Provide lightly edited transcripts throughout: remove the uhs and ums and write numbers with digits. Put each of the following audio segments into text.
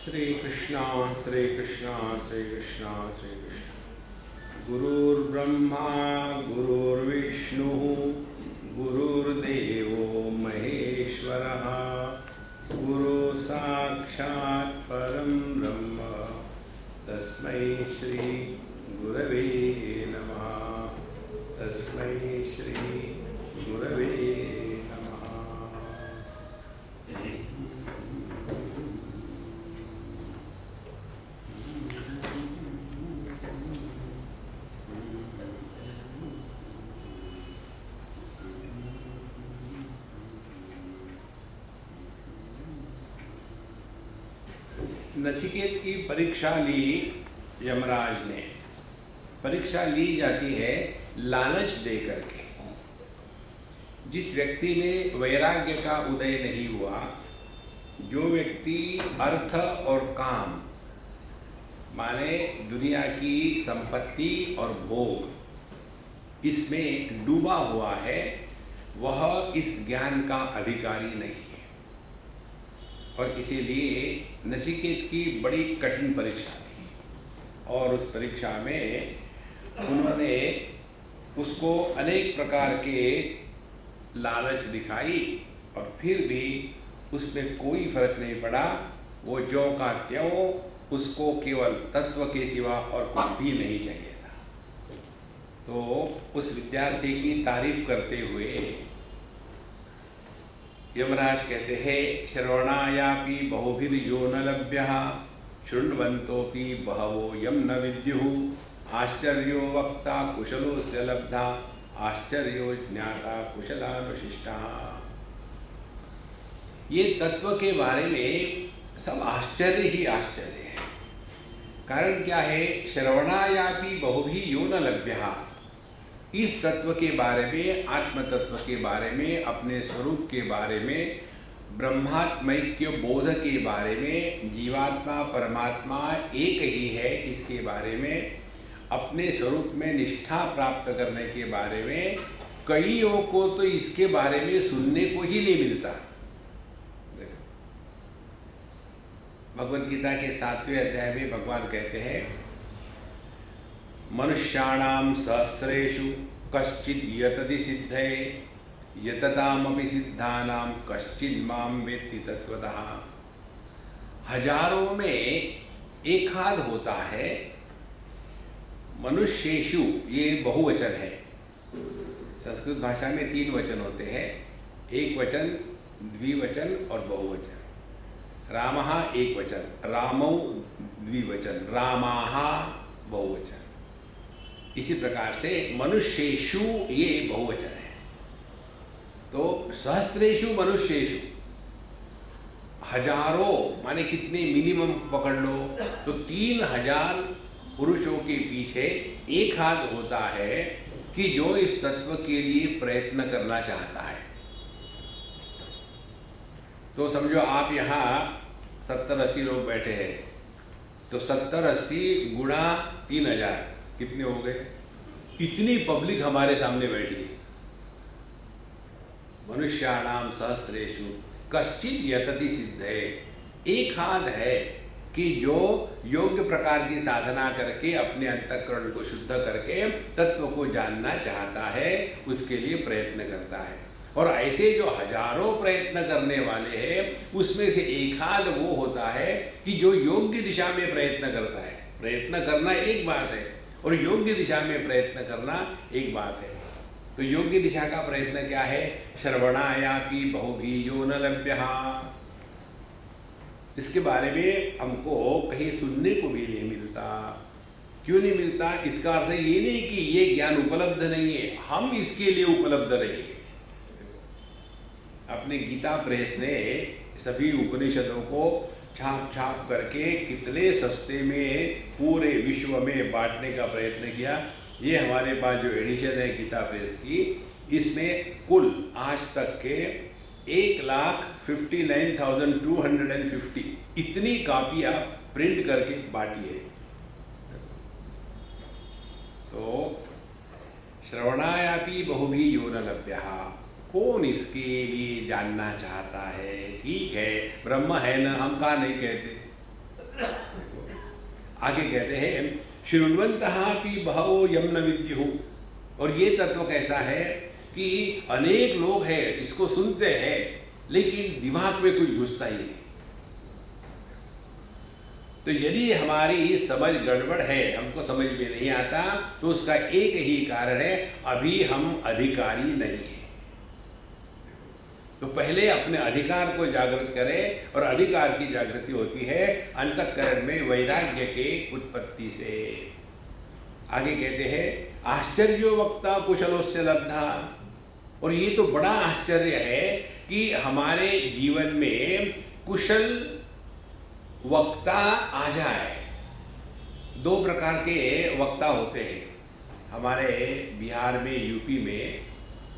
श्री कृष्णा श्री कृष्णा श्री कृष्णा श्री कृष्णा। गुरुर्ब्रह्मा गुरुर्विष्णु गुरुर्देवो महेश्वरः गुरु साक्षात् परं ब्रह्म तस्मै श्री गुरवे नमः। तस्मै श्री गुरवे नमः। नचिकेत की परीक्षा ली यमराज ने। परीक्षा ली जाती है लालच दे करके। जिस व्यक्ति में वैराग्य का उदय नहीं हुआ, जो व्यक्ति अर्थ और काम माने दुनिया की संपत्ति और भोग इसमें डूबा हुआ है, वह इस ज्ञान का अधिकारी नहीं है। और इसीलिए नचिकेत की बड़ी कठिन परीक्षा थी और उस परीक्षा में उन्होंने उसको अनेक प्रकार के लालच दिखाई और फिर भी उसमें कोई फर्क नहीं पड़ा। वो ज्यों का त्यों, उसको केवल तत्व के सिवा और कुछ भी नहीं चाहिए था। तो उस विद्यार्थी की तारीफ करते हुए यमराज कहते हैं, श्रवणायापि बहुभिर्यो न लभ्यः शृण्वन्तोऽपि बहवो यं न विद्युः आश्चर्यो वक्ता कुशलोऽस्य लब्धा आश्चर्यो ज्ञाता कुशलानुशिष्टः। ये तत्व के बारे में सब आश्चर्य ही आश्चर्य है। कारण क्या है? श्रवणायापि बहुभि यो न लभ्यः। इस तत्व के बारे में, आत्म तत्व के बारे में, अपने स्वरूप के बारे में, ब्रह्मात्मैक्य बोध के बारे में, जीवात्मा परमात्मा एक ही है इसके बारे में, अपने स्वरूप में निष्ठा प्राप्त करने के बारे में कईयों को तो इसके बारे में सुनने को ही नहीं मिलता। भगवद गीता के 7वें अध्याय में भगवान कहते हैं, मनुष्याणां सहस्रेषु कश्चित् यतति सिद्धये यततामपि सिद्धानां कश्चित् मां वेत्ति तत्वतः। हजारों में एक आध होता है। मनुष्येषु ये बहुवचन है। संस्कृत भाषा में 3 वचन होते हैं, एक वचन, द्विवचन और बहुवचन। रामः एक वचन, रामौ द्विवचन, रामाः बहुवचन। इसी प्रकार से मनुष्येषु ये बहुवचन है। तो सहस्रेषु मनुष्येषु, हजारों माने कितने, मिनिमम पकड़ लो तो 3000 पुरुषों के पीछे एक हाथ होता है कि जो इस तत्व के लिए प्रयत्न करना चाहता है। तो समझो आप यहाँ 70-80 लोग बैठे हैं, तो 70-80 गुणा 3000 कितने हो गए? इतनी पब्लिक हमारे सामने बैठी है। मनुष्याणाम सहस्रेषु कश्चित् यतति सिद्धये। एक हाथ है कि जो योग्य प्रकार की साधना करके अपने अंतःकरण को शुद्ध करके तत्व को जानना चाहता है, उसके लिए प्रयत्न करता है। और ऐसे जो हजारों प्रयत्न करने वाले हैं, उसमें से एक हाथ वो होता है कि जो योग्य दिशा में प्रयत्न करता है। प्रयत्न करना एक बात है और योग्य दिशा में प्रयत्न करना एक बात है। तो योग्य दिशा का प्रयत्न क्या है? श्रवणायापि बहुभि यो न लभ्यः। इसके बारे में हमको कहीं सुनने को भी नहीं मिलता। क्यों नहीं मिलता? इसका अर्थ ये नहीं कि ये ज्ञान उपलब्ध नहीं है, हम इसके लिए उपलब्ध नहीं है। अपने गीता प्रेस ने सभी उपनिषदों को छाप छाप करके कितने सस्ते में पूरे विश्व में बांटने का प्रयत्न किया। ये हमारे पास जो एडिशन है गीता प्रेस की, इसमें कुल आज तक के 1,59,250 इतनी कापियाँ प्रिंट करके बांटी है। तो श्रवणायापि बहुभि यो न लभ्यः। कौन इसके लिए जानना चाहता है? ठीक है, ब्रह्म है ना, हम कहाँ नहीं कहते। आगे कहते हैं शृण्वन्तः अपि बहवो यं न विद्युः। और ये तत्व कैसा है कि अनेक लोग हैं इसको सुनते हैं लेकिन दिमाग में कुछ घुसता ही नहीं। तो यदि हमारी समझ गड़बड़ है, हमको समझ में नहीं आता, तो उसका एक ही कारण है, अभी हम अधिकारी नहीं हैं। तो पहले अपने अधिकार को जागृत करें, और अधिकार की जागृति होती है अंतःकरण में वैराग्य के उत्पत्ति से। आगे कहते हैं आश्चर्यो वक्ता कुशलोस्य लब्धा। और ये तो बड़ा आश्चर्य है कि हमारे जीवन में कुशल वक्ता आ जाए। दो प्रकार के वक्ता होते हैं हमारे बिहार में, यूपी में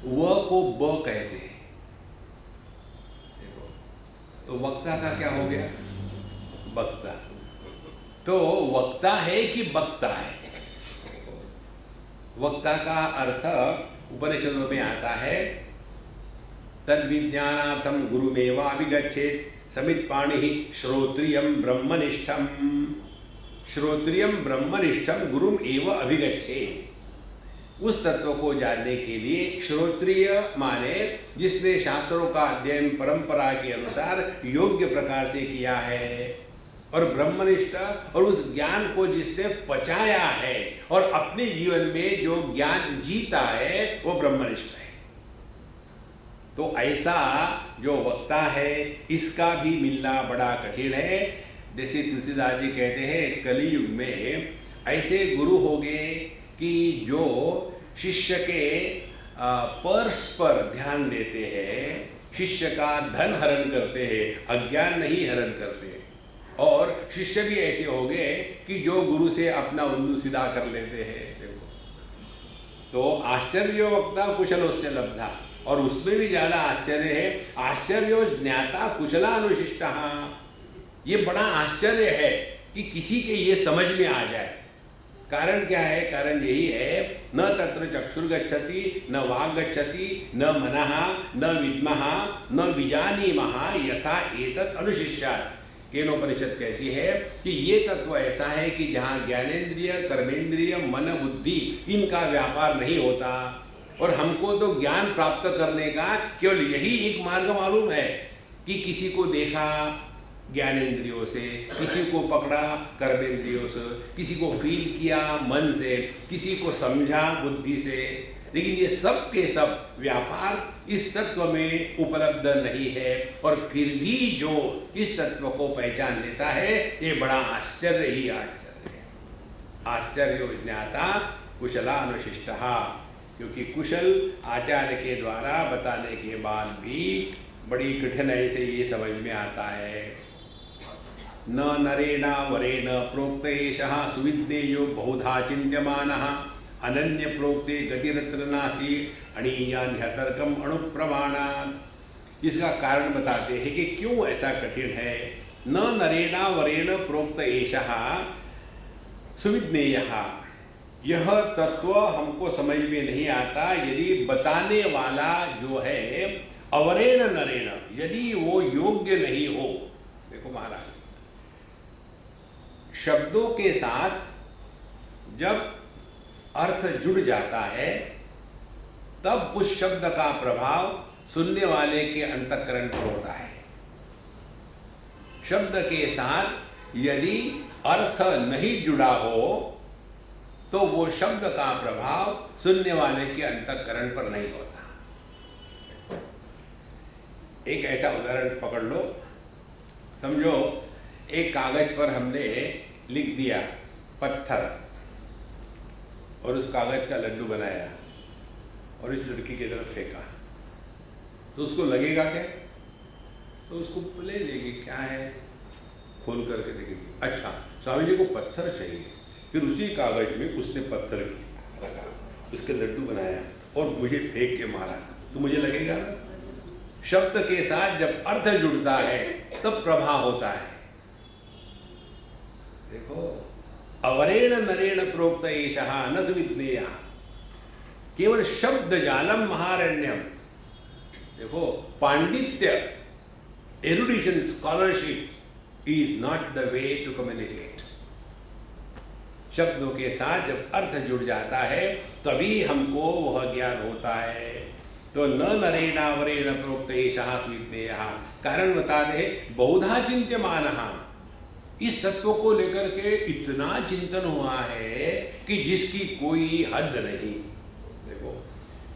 व को ब कहते हैं। देखो, तो वक्ता का क्या हो गया? वक्ता। तो वक्ता है कि वक्ता है? वक्ता का अर्थ उपनिषदों में आता है तद विज्ञानार्थम गुरुमेवाभिगच्छेत् समित पाणि श्रोत्रियम ब्रह्मनिष्ठम। श्रोत्रियम ब्रह्मनिष्ठम गुरुम एव अभिगच्छेत्। उस तत्व को जानने के लिए श्रोत्रिय माने जिसने शास्त्रों का अध्ययन परंपरा के अनुसार योग्य प्रकार से किया है, और ब्रह्मनिष्ठ और उस ज्ञान को जिसने पचाया है और अपने जीवन में जो ज्ञान जीता है वो ब्रह्मनिष्ठ है। तो ऐसा जो वक्ता है इसका भी मिलना बड़ा कठिन है। जैसे तुलसीदास जी कहते हैं कलियुग में ऐसे गुरु हो गए कि जो शिष्य के पर्स पर ध्यान देते हैं, शिष्य का धन हरण करते हैं, अज्ञान नहीं हरण करते। और शिष्य भी ऐसे हो गए कि जो गुरु से अपना उल्लू सीधा कर लेते हैं। देखो, तो आश्चर्यो वक्ता कुशलोस्य लब्धा। और उसमें भी ज्यादा आश्चर्य है आश्चर्यो ज्ञाता कुशलानुशिष्टः। ये बड़ा आश्चर्य है कि किसी के ये समझ में आ जाए। कारण क्या है? कारण यही है न तत्र चक्षुर्गच्छति न वाक् गच्छति न मनः न विद्मः न विजानीमः यथा एतत् अनुशिष्यात्। केनोपनिषद कहती है कि ये तत्व ऐसा है कि जहाँ ज्ञानेन्द्रिय कर्मेंद्रिय मन बुद्धि इनका व्यापार नहीं होता। और हमको तो ज्ञान प्राप्त करने का केवल यही एक मार्ग मालूम है कि किसी को देखा ज्ञानेंद्रियों से, किसी को पकड़ा कर्मेंद्रियों से, किसी को फील किया मन से, किसी को समझा बुद्धि से। लेकिन ये सब के सब व्यापार इस तत्व में उपलब्ध नहीं है। और फिर भी जो इस तत्व को पहचान लेता है ये बड़ा आश्चर्य ही आश्चर्य है। आश्चर्यो ज्ञाता कुशलानुशिष्टः। क्योंकि कुशल आचार्य के द्वारा बताने के बाद भी बड़ी कठिनाई से ये समझ में आता है। न नरेण वरेण प्रोक्त एषः सुविज्ञेयो बहुधा चिन्त्यमानः अनन्य प्रोक्ते गतिरत्र नास्ति अणीयान्यतर्कम अणुप्रमाणात्। इसका कारण बताते हैं कि क्यों ऐसा कठिन है। न नरेण वरेण प्रोक्त एषः सुविज्ञेयः। यह तत्व हमको समझ में नहीं आता यदि बताने वाला जो है अवरेण नरेण, यदि वो योग्य नहीं हो। देखो महाराज, शब्दों के साथ जब अर्थ जुड़ जाता है तब उस शब्द का प्रभाव सुनने वाले के अंतःकरण पर होता है। शब्द के साथ यदि अर्थ नहीं जुड़ा हो तो वो शब्द का प्रभाव सुनने वाले के अंतःकरण पर नहीं होता। एक ऐसा उदाहरण पकड़ लो। समझो एक कागज पर हमने लिख दिया पत्थर और उस कागज का लड्डू बनाया और इस लड़की की तरफ फेंका, तो उसको लगेगा क्या? तो उसको ले लेगी, क्या है, खोल करके देखेगी, अच्छा स्वामी जी को पत्थर चाहिए। फिर उसी कागज में उसने पत्थर रखा, उसके लड्डू बनाया और मुझे फेंक के मारा, तो मुझे लगेगा ना। शब्द के साथ जब अर्थ जुड़ता है तब प्रभाव होता है। देखो, अवरेण नरेण प्रोक्त एषः न सुविज्ञेयः। केवल शब्द जालम महारण्यम। देखो, पांडित्य, erudition, scholarship is not the way to communicate. शब्दों के साथ जब अर्थ जुड़ जाता है तभी हमको वह ज्ञान होता है। तो न नरेणा वरेण प्रोक्त एषः स्विज्ञेयः, कारण बता दे बहुधा चिंत्यमानः, इस तत्व को लेकर के इतना चिंतन हुआ है कि जिसकी कोई हद नहीं। देखो,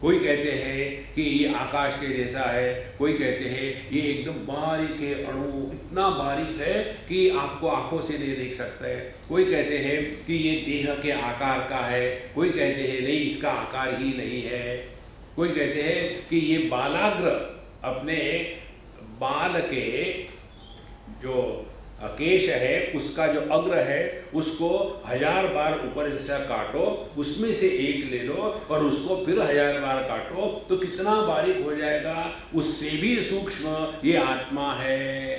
कोई कहते हैं कि ये आकाश के जैसा है, कोई कहते हैं ये एकदम बारीक है, अणु इतना बारीक है कि आपको आंखों से नहीं देख सकता है, कोई कहते हैं कि ये देह के आकार का है, कोई कहते हैं नहीं इसका आकार ही नहीं है, कोई कहते हैं कि ये बालाग्र अपने बाल के जो केश है उसका जो अग्र है उसको 1000 बार ऊपर जैसा काटो, उसमें से एक ले लो और उसको फिर 1000 बार काटो तो कितना बारीक हो जाएगा, उससे भी सूक्ष्म ये आत्मा है।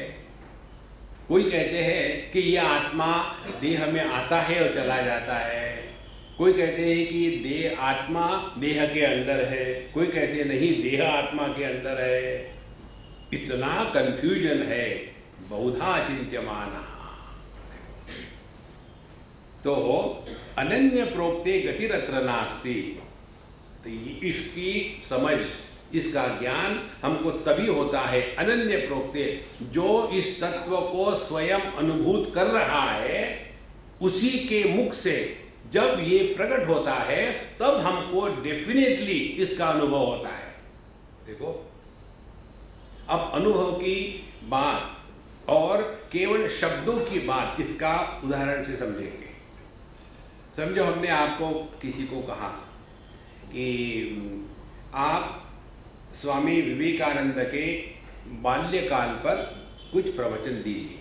कोई कहते हैं कि ये आत्मा देह में आता है और चला जाता है, कोई कहते हैं कि देह आत्मा देह के अंदर है, कोई कहते हैं नहीं देह आत्मा के अंदर है। इतना कंफ्यूजन है, बहुधा चिंत्यमानः। तो अनन्य प्रोक्ते गतिरत्र नास्ति, तो इसकी समझ, इसका ज्ञान हमको तभी होता है अनन्य प्रोक्ते, जो इस तत्व को स्वयं अनुभूत कर रहा है उसी के मुख से जब ये प्रकट होता है तब हमको डेफिनेटली इसका अनुभव होता है। देखो, अब अनुभव की बात और केवल शब्दों की बात, इसका उदाहरण से समझेंगे। समझो हमने आपको किसी को कहा कि आप स्वामी विवेकानंद के बाल्यकाल पर कुछ प्रवचन दीजिए,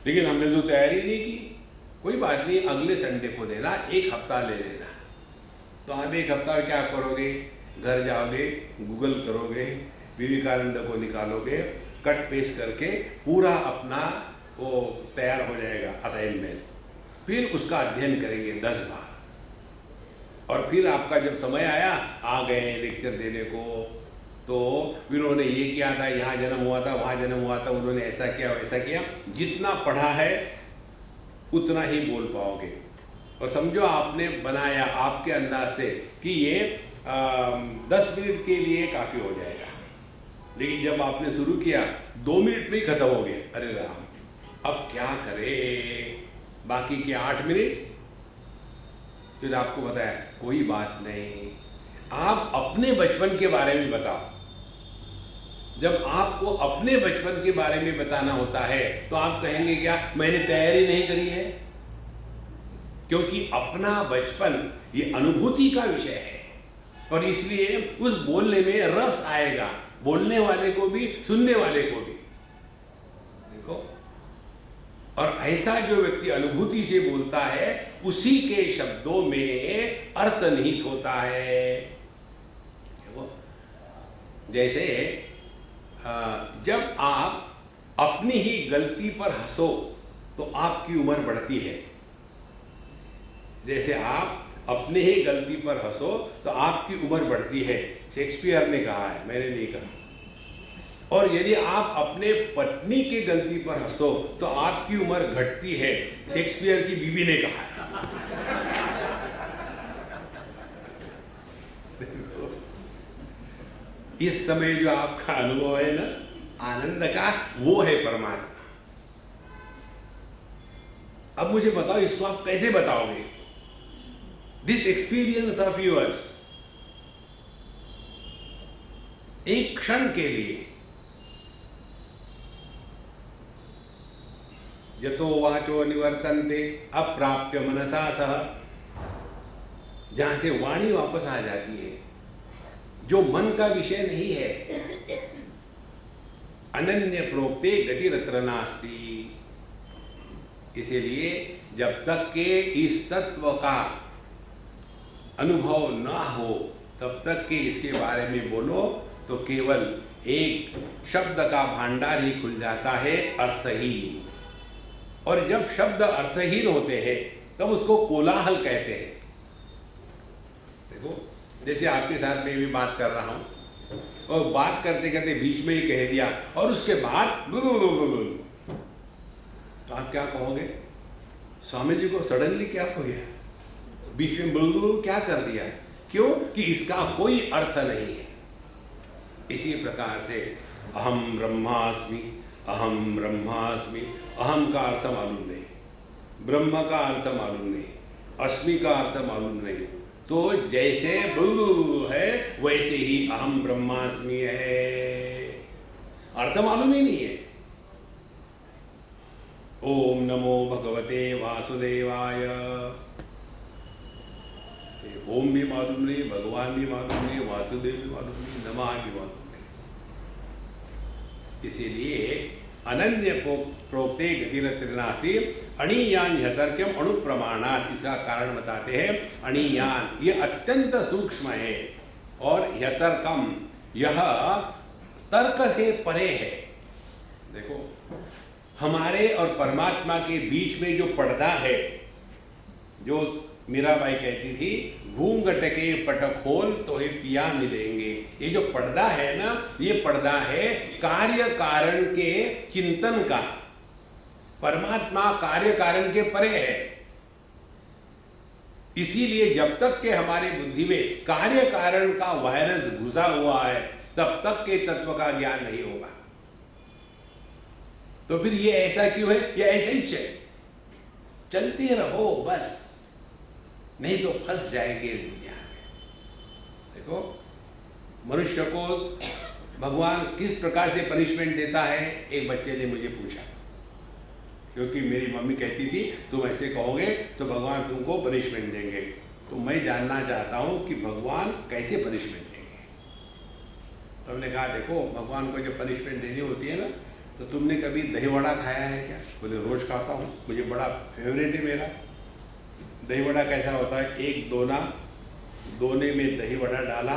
लेकिन हमने तो तैयारी नहीं की। कोई बात नहीं, अगले संडे को देना, एक हफ्ता ले लेना। तो आप एक हफ्ता क्या करोगे, घर जाओगे, गूगल करोगे, विवेकानंद को निकालोगे, कट पेस्ट करके पूरा अपना वो तैयार हो जाएगा असाइनमेंट, फिर उसका अध्ययन करेंगे 10 बार, और फिर आपका जब समय आया आ गए लेक्चर देने को, तो फिर उन्होंने ये किया था, यहाँ जन्म हुआ था, वहाँ जन्म हुआ था, उन्होंने ऐसा किया वैसा किया। जितना पढ़ा है उतना ही बोल पाओगे। और समझो आपने बनाया आपके अंदाज से कि ये 10 मिनट के लिए काफ़ी हो जाएगा, लेकिन जब आपने शुरू किया 2 मिनट में ही खत्म हो गया। अरे राम, अब क्या करें, बाकी के 8 मिनट। फिर आपको बताया कोई बात नहीं, आप अपने बचपन के बारे में बताओ। जब आपको अपने बचपन के बारे में बताना होता है तो आप कहेंगे क्या मैंने तैयारी नहीं करी है, क्योंकि अपना बचपन ये अनुभूति का विषय है और इसलिए उस बोलने में रस आएगा, बोलने वाले को भी सुनने वाले को भी। देखो, और ऐसा जो व्यक्ति अनुभूति से बोलता है उसी के शब्दों में अर्थ निहित होता है। देखो, जैसे जब आप अपनी ही गलती पर हंसो तो आपकी उम्र बढ़ती है। जैसे आप अपने ही गलती पर हंसो तो आपकी उम्र बढ़ती है, शेक्सपियर ने कहा है, मैंने नहीं कहा। और यदि आप अपने पत्नी की गलती पर हंसो तो आपकी उम्र घटती है, शेक्सपियर की बीवी ने कहा है। इस समय जो आपका अनुभव है ना आनंद का, वो है परमात्मा। अब मुझे बताओ इसको आप कैसे बताओगे? दिस एक्सपीरियंस ऑफ यूअर्स, एक क्षण के लिए, यतो वाचो निवर्तन्ते अप्राप्य मनसा सह, जहां से वाणी वापस आ जाती है, जो मन का विषय नहीं है। अनन्य प्रोक्ते गतिरत्र नास्ति। इसीलिए जब तक के इस तत्व का अनुभव न हो तब तक के इसके बारे में बोलो तो केवल एक शब्द का भांडार ही खुल जाता है, अर्थहीन। और जब शब्द अर्थहीन होते हैं तब उसको कोलाहल कहते हैं। देखो, जैसे आपके साथ मैं भी बात कर रहा हूं और बात करते करते बीच में ही कह दिया और उसके बाद आप क्या कहोगे? स्वामी जी को सडनली क्या हो गया, बीच में बुलबुल क्या कर दिया? क्यों? कि इसका कोई अर्थ नहीं है। इसी प्रकार से अहम ब्रह्मास्मि, अहम ब्रह्मास्मि, अहम का अर्थ मालूम नहीं, ब्रह्म का अर्थ मालूम नहीं, अस्मि का अर्थ मालूम नहीं, तो जैसे बुलबुल है वैसे ही अहम ब्रह्मास्मि है, अर्थ मालूम ही नहीं है। ओम नमो भगवते वासुदेवाय, ओम भी मालूम नहीं, भगवान भी मालूम नहीं, वासुदेव भी मालूम नहीं, नमः भी मालूम नहीं। इसीलिए अनन्य प्रोक्ते गतिरत्र नास्ति अणीयान यतर्क्यम अणुप्रमाणात्, इसका कारण बताते हैं। अणीयान ये अत्यंत सूक्ष्म है, और यतर्कम यह तर्क से परे है। देखो, हमारे और परमात्मा के बीच में जो पर्दा है, जो मीराबाई कहती थी, घूंघट के पट खोल तो ही पिया मिलेंगे, ये जो पर्दा है ना, ये पर्दा है कार्य कारण के चिंतन का। परमात्मा कार्य कारण के परे है, इसीलिए जब तक के हमारे बुद्धि में कार्य कारण का वायरस घुसा हुआ है, तब तक के तत्व का ज्ञान नहीं होगा। तो फिर ये ऐसा क्यों है? ये ऐसे ही चलते रहो बस, नहीं तो फंस जाएंगे इस दुनिया में। देखो, मनुष्य को भगवान किस प्रकार से पनिशमेंट देता है, एक बच्चे ने मुझे पूछा, क्योंकि मेरी मम्मी कहती थी तुम ऐसे कहोगे तो भगवान तुमको पनिशमेंट देंगे। तो मैं जानना चाहता हूं कि भगवान कैसे पनिशमेंट देंगे। तो हमने कहा देखो, भगवान को जब पनिशमेंट देनी होती है ना, तो तुमने कभी दही वड़ा खाया है क्या? बोले रोज खाता हूँ, मुझे बड़ा फेवरेट है मेरा। दही वड़ा कैसा होता है? एक दोना, दोने में दही वड़ा डाला,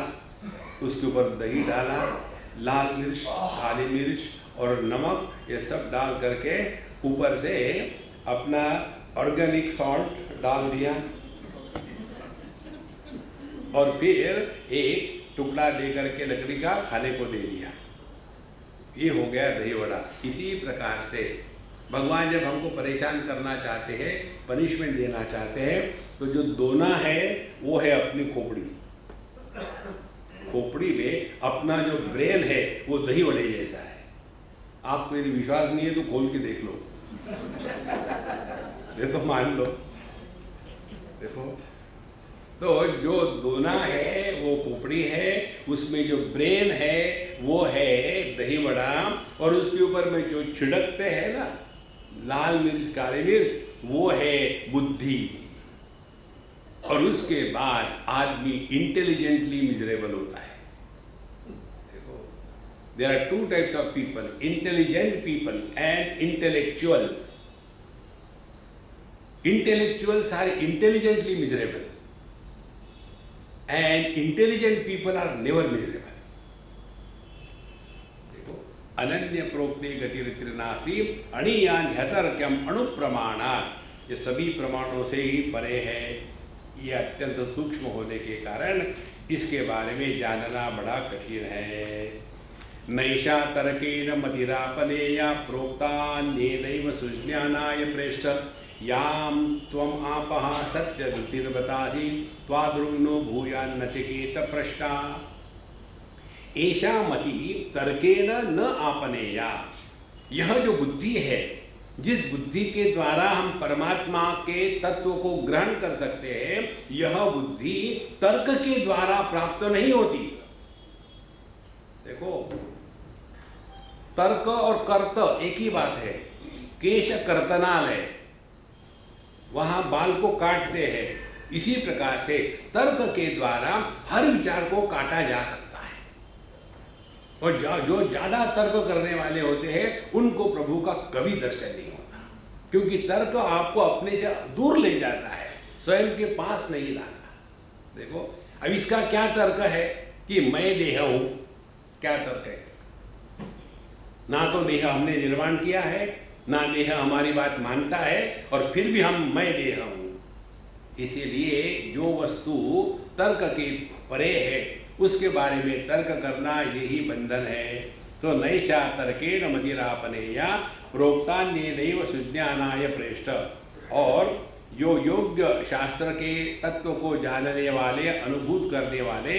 उसके ऊपर दही डाला, लाल मिर्च, काली मिर्च और नमक, ये सब डाल करके ऊपर से अपना ऑर्गेनिक सॉल्ट डाल दिया, और फिर एक टुकड़ा दे करके लकड़ी का खाने को दे दिया। ये हो गया दही वड़ा। इसी प्रकार से भगवान जब हमको परेशान करना चाहते हैं, पनिशमेंट देना चाहते हैं, तो जो दोना है वो है अपनी खोपड़ी। खोपड़ी में अपना जो ब्रेन है वो दही वड़े जैसा है। आपको यदि विश्वास नहीं है तो खोल के देख लो, देखो, मान लो। देखो, तो जो दोना है वो खोपड़ी है, उसमें जो ब्रेन है वो है दही वड़ा, और उसके ऊपर में जो छिड़कते हैं ना लाल मिर्च, काली मिर्च, वो है बुद्धि। और उसके बाद आदमी इंटेलिजेंटली मिजरेबल होता है। देखो, there are two types of people, intelligent people and intellectuals. Intellectuals are intelligently miserable and intelligent people are never miserable. देखो, अनन्य प्रोक्ते गतिरित्र नास्ति अणीयान ह्यतर्क्यम अणुप्रमाणात्, ये सभी प्रमाणों से ही परे है। ये अत्यंत सूक्ष्म होने के कारण इसके बारे में जानना बड़ा कठिन है। नैषा तर्केण मतिरापनेया प्रोक्तान्येनैव सुज्ञानाय प्रेष्ठ याम त्वम आपः सत्यधृतिर्बतासि त्वादृग्नो भूयान् नचिकेत पृष्टा। एषा मति तर्केण न आपनेया, यह जो बुद्धि है, जिस बुद्धि के द्वारा हम परमात्मा के तत्व को ग्रहण कर सकते हैं, यह बुद्धि तर्क के द्वारा प्राप्त नहीं होती। देखो, तर्क और कर्त एक ही बात है। केश कर्तनालय, वहां बाल को काटते हैं। इसी प्रकार से तर्क के द्वारा हर विचार को काटा जा सकता है, और जो ज्यादा तर्क करने वाले होते हैं उनको प्रभु का कभी दर्शन नहीं होता, क्योंकि तर्क आपको अपने से दूर ले जाता है, स्वयं के पास नहीं लाता। देखो, अब इसका क्या तर्क है कि मैं देह हूं, क्या तर्क है इसका? ना तो देह हमने निर्माण किया है, ना देह हमारी बात मानता है, और फिर भी हम मैं देह हूं। इसीलिए जो वस्तु तर्क के परे है उसके बारे में तर्क करना यही बंधन है। तो नैषा तर्केण मतिरापनेया प्रोक्तान्येनैव सुज्ञानाय प्रेष्ठ। और जो योग्य शास्त्र के तत्व को जानने वाले, अनुभूत करने वाले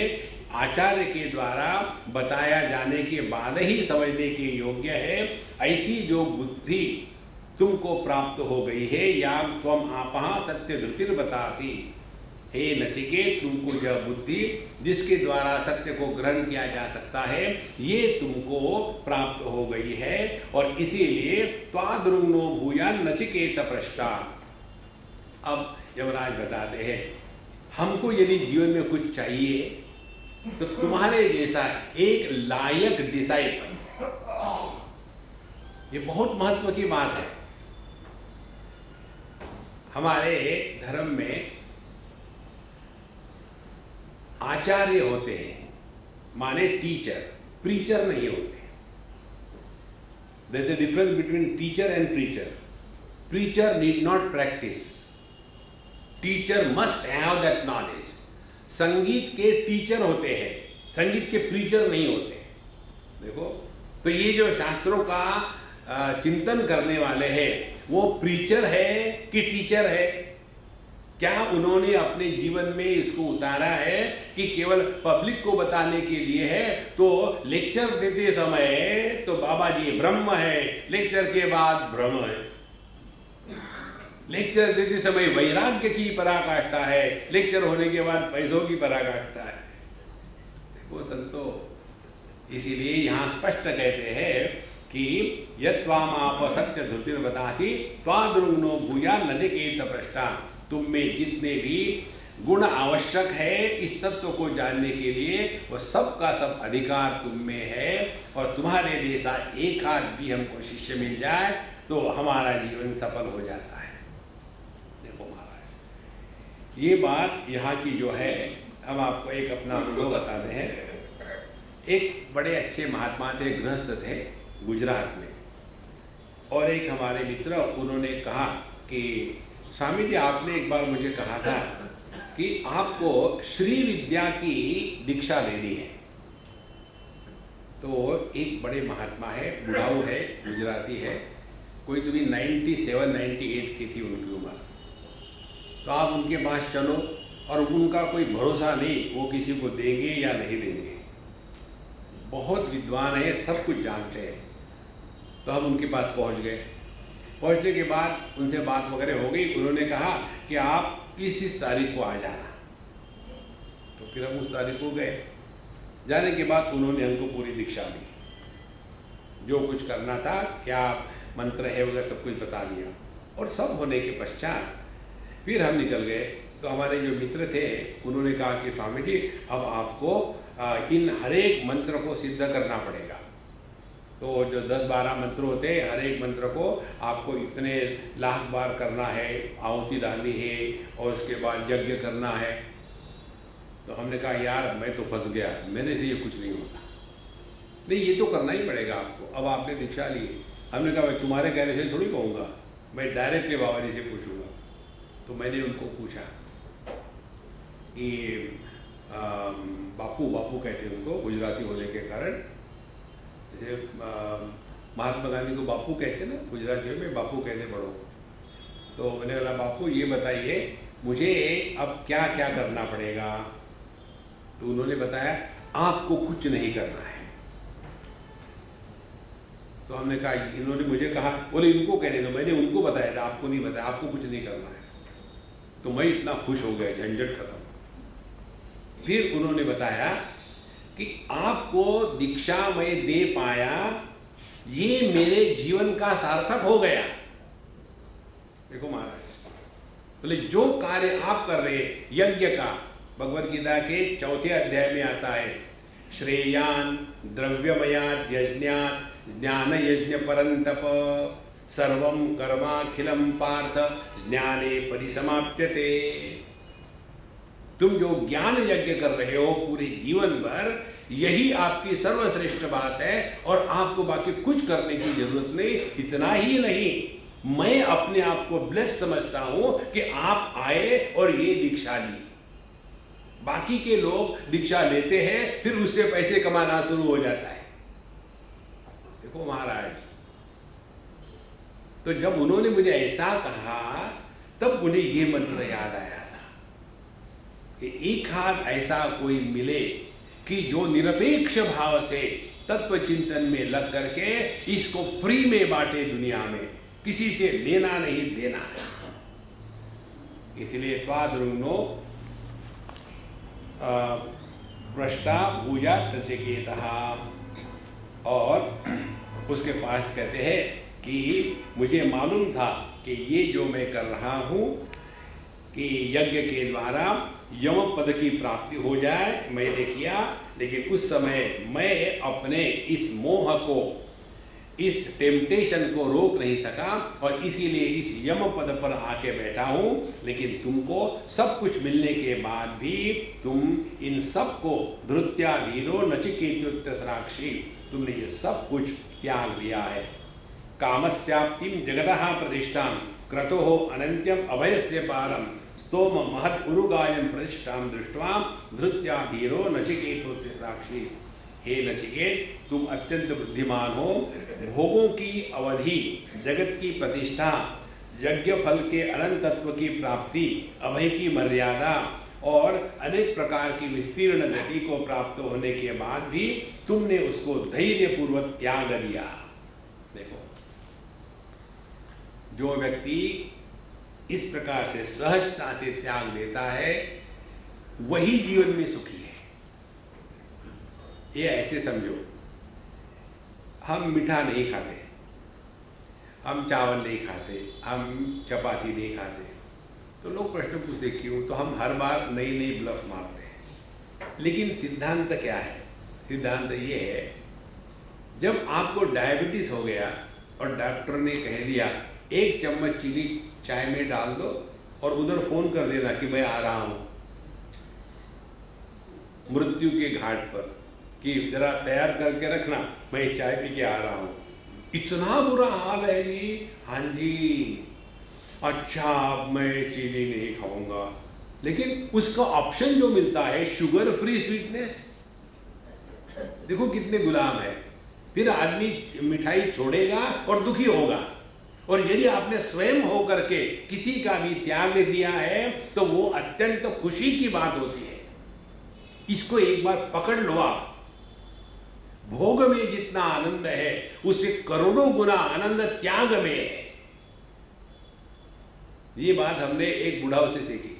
आचार्य के द्वारा बताया जाने के बाद ही समझने के योग्य है, ऐसी जो बुद्धि तुमको प्राप्त हो गई है, या त्वम आपः सत्य धृतिर बतासी, हे नचिकेत तुमको यह बुद्धि जिसके द्वारा सत्य को ग्रहण किया जा सकता है, ये तुमको प्राप्त हो गई है। और इसीलिए त्वादृङ्नो भूयान् नचिकेत पृष्टा। अब यमराज बताते हैं, हमको यदि जीवन में कुछ चाहिए तो तुम्हारे जैसा एक लायक डिसाइपल, ये बहुत महत्व की बात है। हमारे धर्म में आचार्य होते हैं, माने टीचर, प्रीचर नहीं होते। There is a difference between teacher and preacher. Preacher need not practise, teacher must have that knowledge. संगीत के टीचर होते हैं, संगीत के प्रीचर नहीं होते। देखो, तो ये जो शास्त्रों का चिंतन करने वाले हैं, वो प्रीचर है कि टीचर है? क्या उन्होंने अपने जीवन में इसको उतारा है कि केवल पब्लिक को बताने के लिए है? तो लेक्चर देते समय तो बाबा जी ब्रह्म है, लेक्चर के बाद भ्रम है। लेक्चर देते समय वैराग्य की पराकाष्ठा है, लेक्चर होने के बाद पैसों की पराकाष्ठा है। देखो संतो, इसीलिए यहाँ स्पष्ट कहते हैं कि यत्वाम आप सत्य धृतिर बतासी त्वादृङ्नो भूयान् नचिकेत पृष्टा। तुम में जितने भी गुण आवश्यक है इस तत्व को जानने के लिए, वो सब का सब अधिकार तुम में है। और तुम्हारे जैसा एक आध भी हमको शिष्य मिल जाए तो हमारा जीवन सफल हो जाता है। देखो महाराज, ये बात यहाँ की जो है, हम आपको एक अपना अनुभव बताते हैं। एक बड़े अच्छे महात्मा थे, गृहस्थ थे गुजरात में, और एक हमारे मित्र, उन्होंने कहा कि स्वामी जी, आपने एक बार मुझे कहा था कि आपको श्री विद्या की दीक्षा लेनी है। तो एक बड़े महात्मा है, बुढ़ाऊ है, गुजराती है, कोई तो भी 97-98 की थी उनकी उम्र। तो आप उनके पास चलो, और उनका कोई भरोसा नहीं वो किसी को देंगे या नहीं देंगे। बहुत विद्वान है, सब कुछ जानते हैं। तो हम उनके पास पहुंच गए। पहुंचने के बाद उनसे बात वगैरह हो गई। उन्होंने कहा कि आप इस तारीख को आ जाना। तो फिर हम उस तारीख को गए। जाने के बाद उन्होंने हमको पूरी दीक्षा दी, जो कुछ करना था, क्या मंत्र है वगैरह सब कुछ बता दिया। और सब होने के पश्चात फिर हम निकल गए। तो हमारे जो मित्र थे उन्होंने कहा कि स्वामी जी, अब आपको इन हर एक मंत्र को सिद्ध करना पड़ेगा। तो जो 10-12 मंत्र होते हैं, हर एक मंत्र को आपको इतने लाख बार करना है, आहुति डालनी है, और उसके बाद यज्ञ करना है। तो हमने कहा यार मैं तो फंस गया, मेरे से ये कुछ नहीं होता। नहीं, ये तो करना ही पड़ेगा आपको, अब आपने दीक्षा ली। हमने कहा मैं तुम्हारे कहने से थोड़ी कहूँगा, मैं डायरेक्टली बाबा जी से पूछूंगा। तो मैंने उनको पूछा कि बापू, बापू कहते हैं उनको गुजराती होने के कारण, जैसे महात्मा गांधी को बापू कहते हैं ना गुजराती में, बापू कहते बड़ों। तो मैंने बोला बापू ये बताइए मुझे अब क्या क्या करना पड़ेगा। तो उन्होंने बताया आपको कुछ नहीं करना है। तो हमने कहा, इन्होंने मुझे कहा, बोले इनको कहने दो, मैंने उनको बताया था, आपको नहीं बताया, आपको कुछ नहीं करना है। तो मैं इतना खुश हो गया, झंझट खत्म। फिर उन्होंने बताया कि आपको दीक्षा मैं दे पाया, ये मेरे जीवन का सार्थक हो गया। देखो महाराज, बोले जो कार्य आप कर रहे यज्ञ का, भगवद गीता के 4थे अध्याय में आता है, श्रेयान द्रव्यमयात् यज्ञात् ज्ञान यज्ञ परंतप सर्वं कर्माखिलम पार्थ ज्ञाने परिसमाप्यते। तुम जो ज्ञान यज्ञ कर रहे हो पूरे जीवन भर, यही आपकी सर्वश्रेष्ठ बात है, और आपको बाकी कुछ करने की जरूरत नहीं। इतना ही नहीं, मैं अपने आप को ब्लेस समझता हूं कि आप आए और ये दीक्षा ली। बाकी के लोग दीक्षा लेते हैं, फिर उससे पैसे कमाना शुरू हो जाता है। देखो महाराज, तो जब उन्होंने मुझे ऐसा कहा तब मुझे ये मंत्र याद आया था कि एक हाथ ऐसा कोई मिले कि जो निरपेक्ष भाव से तत्व चिंतन में लग करके इसको फ्री में बांटे, दुनिया में किसी से लेना नहीं देना नहीं। इसलिए त्वादरुग्नो पृष्ठा भूजा नचिकेतः, और उसके पास कहते हैं कि मुझे मालूम था कि ये जो मैं कर रहा हूँ कि यज्ञ के द्वारा यम पद की प्राप्ति हो जाए, मैंने किया, लेकिन उस समय मैं अपने इस मोह को, इस टेम्पटेशन को रोक नहीं सका और इसीलिए इस यम पद पर आके बैठा हूँ। लेकिन तुमको सब कुछ मिलने के बाद भी तुम इन सब को धृत्या धीरो नचिकेतुत्तराक्षी, तुमने ये सब कुछ त्याग दिया है। कामस्याप्तिम जगतः प्रतिष्ठां क्रतुः अनंत्यम अभयस्य पारम स्तोम महत् उरुगायम प्रतिष्ठां दृष्ट्वा धृत्या धीरो नचिकेतुत्तराक्षी। हे नचिकेत, तुम अत्यंत बुद्धिमान हो। भोगों की अवधि, जगत की प्रतिष्ठा, यज्ञ फल के अनंत तत्व की प्राप्ति, अभय की मर्यादा और अनेक प्रकार की विस्तीर्ण गति को प्राप्त होने के बाद भी तुमने उसको धैर्य पूर्वक त्याग दिया। देखो, जो व्यक्ति इस प्रकार से सहजता से त्याग देता है वही जीवन में सुखी है। ये ऐसे समझो, हम मीठा नहीं खाते, हम चावल नहीं खाते, हम चपाती नहीं खाते, तो लोग प्रश्न पूछते क्यों, तो हम हर बार नई नई ब्लफ मारते हैं। लेकिन सिद्धांत क्या है? सिद्धांत ये है, जब आपको डायबिटीज हो गया और डॉक्टर ने कह दिया 1 चम्मच चीनी चाय में डाल दो और उधर फोन कर देना कि मैं आ रहा हूं मृत्यु के घाट पर, कि जरा तैयार करके रखना, मैं चाय पी के आ रहा हूं, इतना बुरा हाल है जी। हाँ जी, अच्छा अब मैं चीनी नहीं खाऊंगा, लेकिन उसका ऑप्शन जो मिलता है शुगर फ्री स्वीटनेस, देखो कितने गुलाम है। फिर आदमी मिठाई छोड़ेगा और दुखी होगा। और यदि आपने स्वयं होकर के किसी का भी त्याग दिया है तो वो अत्यंत खुशी की बात होती है। इसको एक बार पकड़ लो आप, भोग में जितना आनंद है उससे करोड़ों गुना आनंद त्याग में है। ये बात हमने एक बुढ़ाओ से सीखी।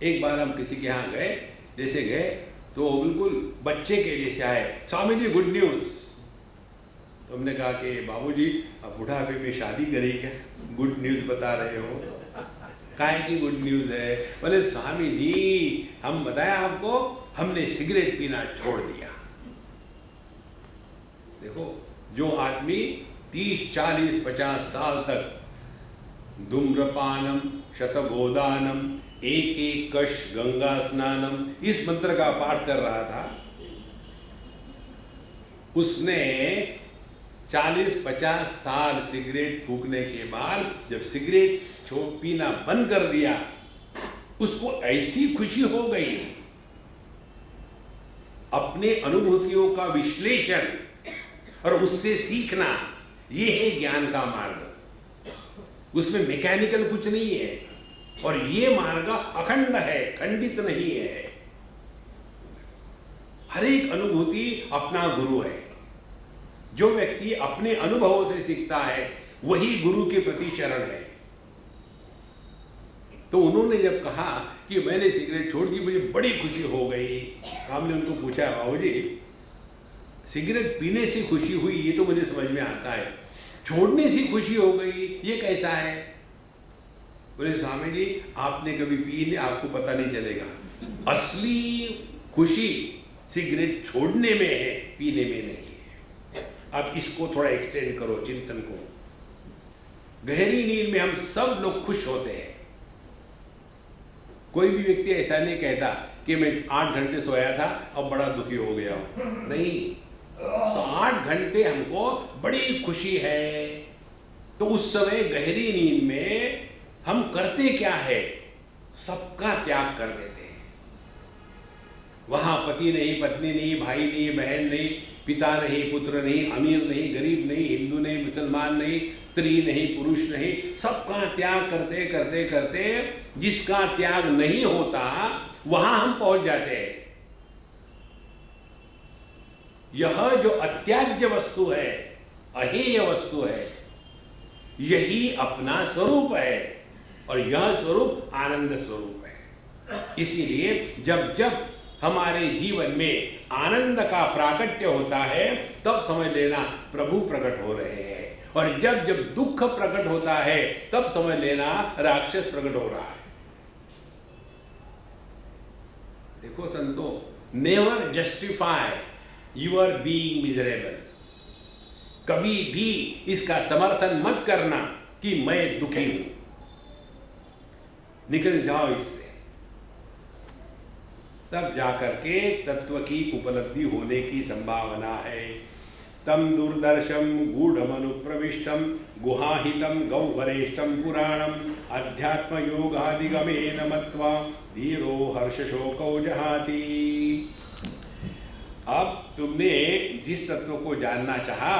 एक बार हम किसी के यहां गए, जैसे गए तो बिल्कुल बच्चे के जैसे आए, स्वामी जी गुड न्यूज। तो हमने कहा कि बाबूजी अब बुढ़ापे में शादी करें क्या, गुड न्यूज बता रहे हो? काहे की गुड न्यूज है? बोले स्वामी जी हम बताया आपको, हमने सिगरेट पीना छोड़ दिया। देखो, जो आदमी 30, 40, 50 साल तक धूम्रपानम शतगोदानम एक एक कश गंगा स्नानम इस मंत्र का पाठ कर रहा था, उसने 40-50 साल सिगरेट फूकने के बाद जब सिगरेट पीना बंद कर दिया, उसको ऐसी खुशी हो गई। अपने अनुभूतियों का विश्लेषण और उससे सीखना, ये है ज्ञान का मार्ग। उसमें मैकेनिकल कुछ नहीं है और ये मार्ग अखंड है, खंडित नहीं है। हर एक अनुभूति अपना गुरु है। जो व्यक्ति अपने अनुभवों से सीखता है वही गुरु के प्रति शरण है। तो उन्होंने जब कहा कि मैंने सिगरेट छोड़ दी, मुझे बड़ी खुशी हो गई। हमने उनको पूछा, बाबूजी सिगरेट पीने से खुशी हुई ये तो मुझे समझ में आता है, छोड़ने से खुशी हो गई ये कैसा है? बोले स्वामी जी आपने कभी पी नहीं, आपको पता नहीं चलेगा। असली खुशी सिगरेट छोड़ने में है, पीने में नहीं है। अब इसको थोड़ा एक्सटेंड करो चिंतन को। गहरी नींद में हम सब लोग खुश होते हैं। कोई भी व्यक्ति ऐसा नहीं कहता कि मैं 8 घंटे सोया था अब बड़ा दुखी हो गया हूं, नहीं। तो 8 घंटे हमको बड़ी खुशी है, तो उस समय गहरी नींद में हम करते क्या है? सबका त्याग कर देते हैं। वहां पति नहीं, पत्नी नहीं, भाई नहीं, बहन नहीं, पिता नहीं, पुत्र नहीं, अमीर नहीं, गरीब नहीं, हिंदू नहीं, मुसलमान नहीं, स्त्री नहीं, पुरुष नहीं, सबका त्याग करते करते करते जिसका त्याग नहीं होता वहां हम पहुंच जाते हैं। यह जो अत्याज्य वस्तु है, अहेय वस्तु है, यही अपना स्वरूप है और यह स्वरूप आनंद स्वरूप है। इसीलिए जब जब हमारे जीवन में आनंद का प्राकट्य होता है तब समझ लेना प्रभु प्रकट हो रहे हैं, और जब जब दुख प्रकट होता है तब समझ लेना राक्षस प्रकट हो रहा है। देखो संतो, never justify your being miserable. कभी भी इसका समर्थन मत करना कि मैं दुखी हूं, निकल जाओ इससे। तब जाकर के तत्व की उपलब्धि होने की संभावना है। तम दुर्दर्शम गूढ़मनुप्रविष्टम गुहाहितम गौवरेष्टम पुराणम अध्यात्म योगादिगमेन मत्वा धीरो हर्ष शोको जहाति। अब तुमने जिस तत्व को जानना चाहा,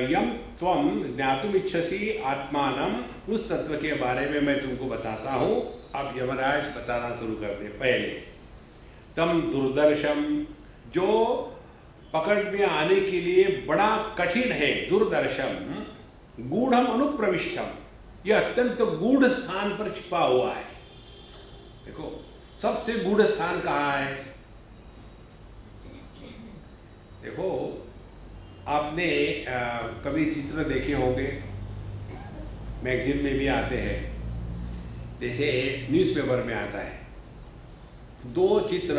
यम त्वम ज्ञातुम इच्छसि आत्मानम, उस तत्व के बारे में मैं तुमको बताता हूं। अब यमराज बताना शुरू कर दे। पहले तम दुर्दर्शम, जो पकड़ में आने के लिए बड़ा कठिन है, दुर्दर्शम गूढ़म अनुप्रविष्टम, यह अत्यंत गूढ़ स्थान पर छिपा हुआ है। देखो सबसे गूढ़ स्थान कहाँ है? देखो आपने कभी चित्र देखे होंगे, मैगजीन में भी आते हैं, जैसे न्यूज़पेपर में आता है, दो चित्र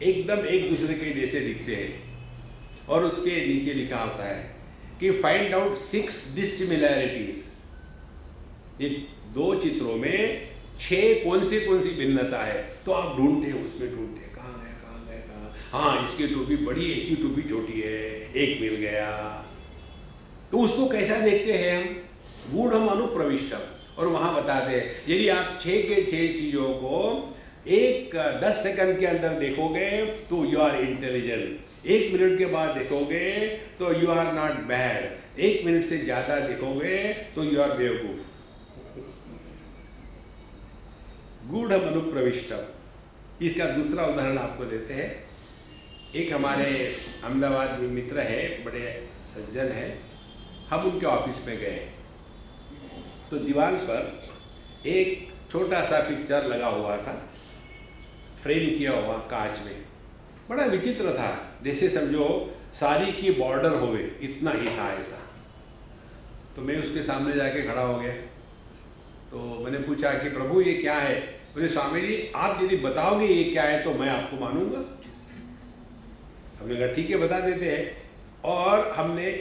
एकदम एक दूसरे के जैसे दिखते हैं और उसके नीचे लिखा होता है कि फाइंड आउट 6 डिसिमिलैरिटीज। ये दो चित्रों में 6 कौन सी भिन्नता है, तो आप ढूंढते हैं, उसमें ढूंढते हैं कहाँ गया, हाँ इसकी टोपी बड़ी है, इसकी टोपी छोटी है, एक मिल गया। तो उसको कैसा देखते हैं हम? गूढ़म अनुप्रविष्टम। और वहां बताते हैं यदि आप 6 के 6 चीजों को 10 सेकंड के अंदर देखोगे तो यू आर इंटेलिजेंट, 1 मिनट के बाद देखोगे तो you are not bad, 1 minute से ज्यादा देखोगे तो यू आर बेवकूफ। गूढ़ अनुप्रविष्टम। इसका दूसरा उदाहरण आपको देते हैं। एक हमारे अहमदाबाद में मित्र है, बड़े सज्जन हैं, हम उनके ऑफिस में गए तो दीवार पर एक छोटा सा पिक्चर लगा हुआ था, फ्रेम किया हुआ कांच में, बड़ा विचित्र था, जैसे समझो साड़ी की बॉर्डर होवे, इतना ही था ऐसा। तो मैं उसके सामने जाके खड़ा हो गया, तो मैंने पूछा कि प्रभु ये क्या है? बोले स्वामी जी आप यदि बताओगे ये क्या है तो मैं आपको मानूंगा। हमने कहा ठीक है बता देते हैं। और हमने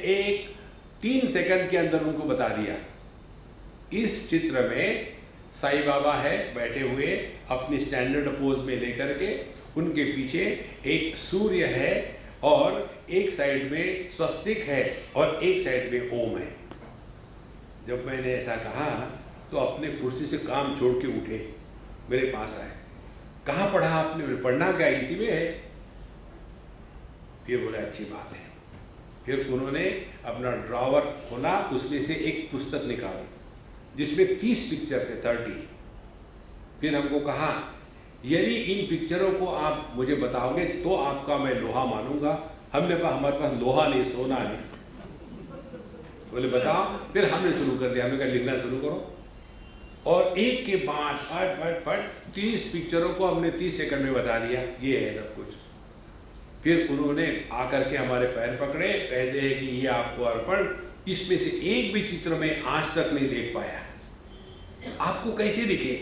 3 सेकंड के अंदर उनको बता दिया। इस चित्र में साईं बाबा है बैठे हुए अपनी स्टैंडर्ड पोज में लेकर के, उनके पीछे एक सूर्य है और एक साइड में स्वस्तिक है और एक साइड में ओम है। जब मैंने ऐसा कहा तो अपने कुर्सी से काम छोड़ के उठे, मेरे पास आए, कहाँ पढ़ा आपने? पढ़ना क्या, इसी में है। फिर बोले अच्छी बात है। फिर उन्होंने अपना ड्रॉवर खोला, उसमें से एक पुस्तक निकाली जिसमें 30 पिक्चर थे, 30। फिर हमको कहा यदि इन पिक्चरों को आप मुझे बताओगे तो आपका मैं लोहा मानूंगा। हमने कहा हमारे पास लोहा नहीं, सोना है। बोले बताओ। फिर हमने शुरू कर दिया, हमने कहा लिखना शुरू करो। और एक के बाद फट 30 पिक्चरों को हमने 30 सेकंड में बता दिया, ये है सब कुछ। फिर उन्होंने आकर के हमारे पैर पकड़े, कहते हैं कि ये आपको अर्पण, इसमें से एक भी चित्र में आज तक नहीं देख पाया, आपको कैसे दिखे?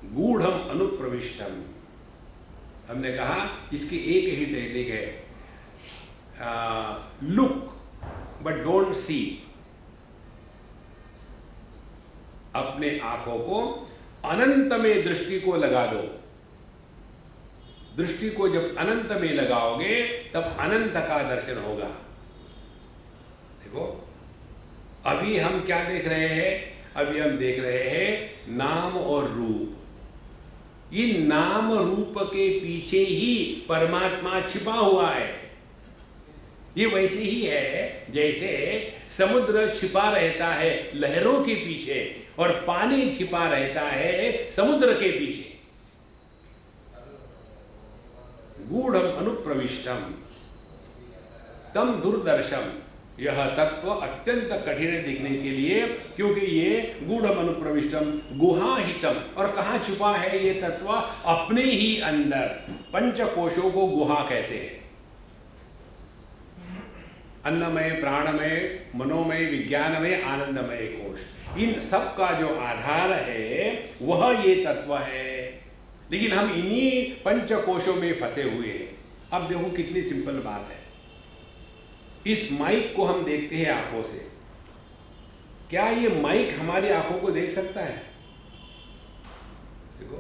गूढ़म अनुप्रविष्टम। हमने कहा इसकी एक ही टेक्निक है, लुक बट डोंट सी। अपने आंखों को अनंत में दृष्टि को लगा दो। दृष्टि को जब अनंत में लगाओगे तब अनंत का दर्शन होगा। देखो अभी हम क्या देख रहे हैं? अभी हम देख रहे हैं नाम और रूप। इन नाम रूप के पीछे ही परमात्मा छिपा हुआ है। ये वैसे ही है जैसे समुद्र छिपा रहता है लहरों के पीछे और पानी छिपा रहता है समुद्र के पीछे। गूढ़म अनुप्रविष्टम तम दुर्दर्शम, यह तत्व अत्यंत कठिन है दिखने के लिए, क्योंकि ये गूढ़म अनुप्रविष्टम गुहाहितम, और कहाँ छुपा है ये तत्व? अपने ही अंदर। पंचकोशों को गुहा कहते हैं। अन्नमय, प्राणमय, मनोमय, विज्ञानमय, आनंदमय कोश, इन सब का जो आधार है वह ये तत्व है। लेकिन हम इन्हीं पंचकोशों में फंसे हुए हैं। अब देखो कितनी सिंपल बात है। इस माइक को हम देखते हैं आंखों से, क्या ये माइक हमारी आंखों को देख सकता है? देखो,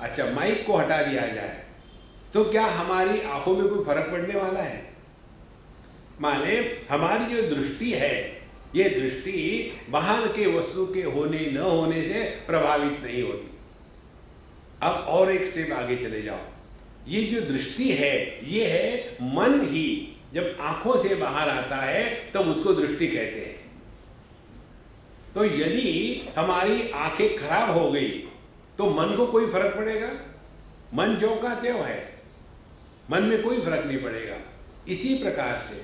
अच्छा माइक को हटा दिया जाए तो क्या हमारी आंखों में कोई फर्क पड़ने वाला है? माने हमारी जो दृष्टि है, ये दृष्टि बाहर के वस्तु के होने न होने से प्रभावित नहीं होती। अब और एक स्टेप आगे चले जाओ। ये जो दृष्टि है, ये है मन ही जब आंखों से बाहर आता है तब उसको दृष्टि कहते हैं। तो यदि हमारी आंखें खराब हो गई तो मन को कोई फर्क पड़ेगा? मन ज्यों का त्यों है, मन में कोई फर्क नहीं पड़ेगा। इसी प्रकार से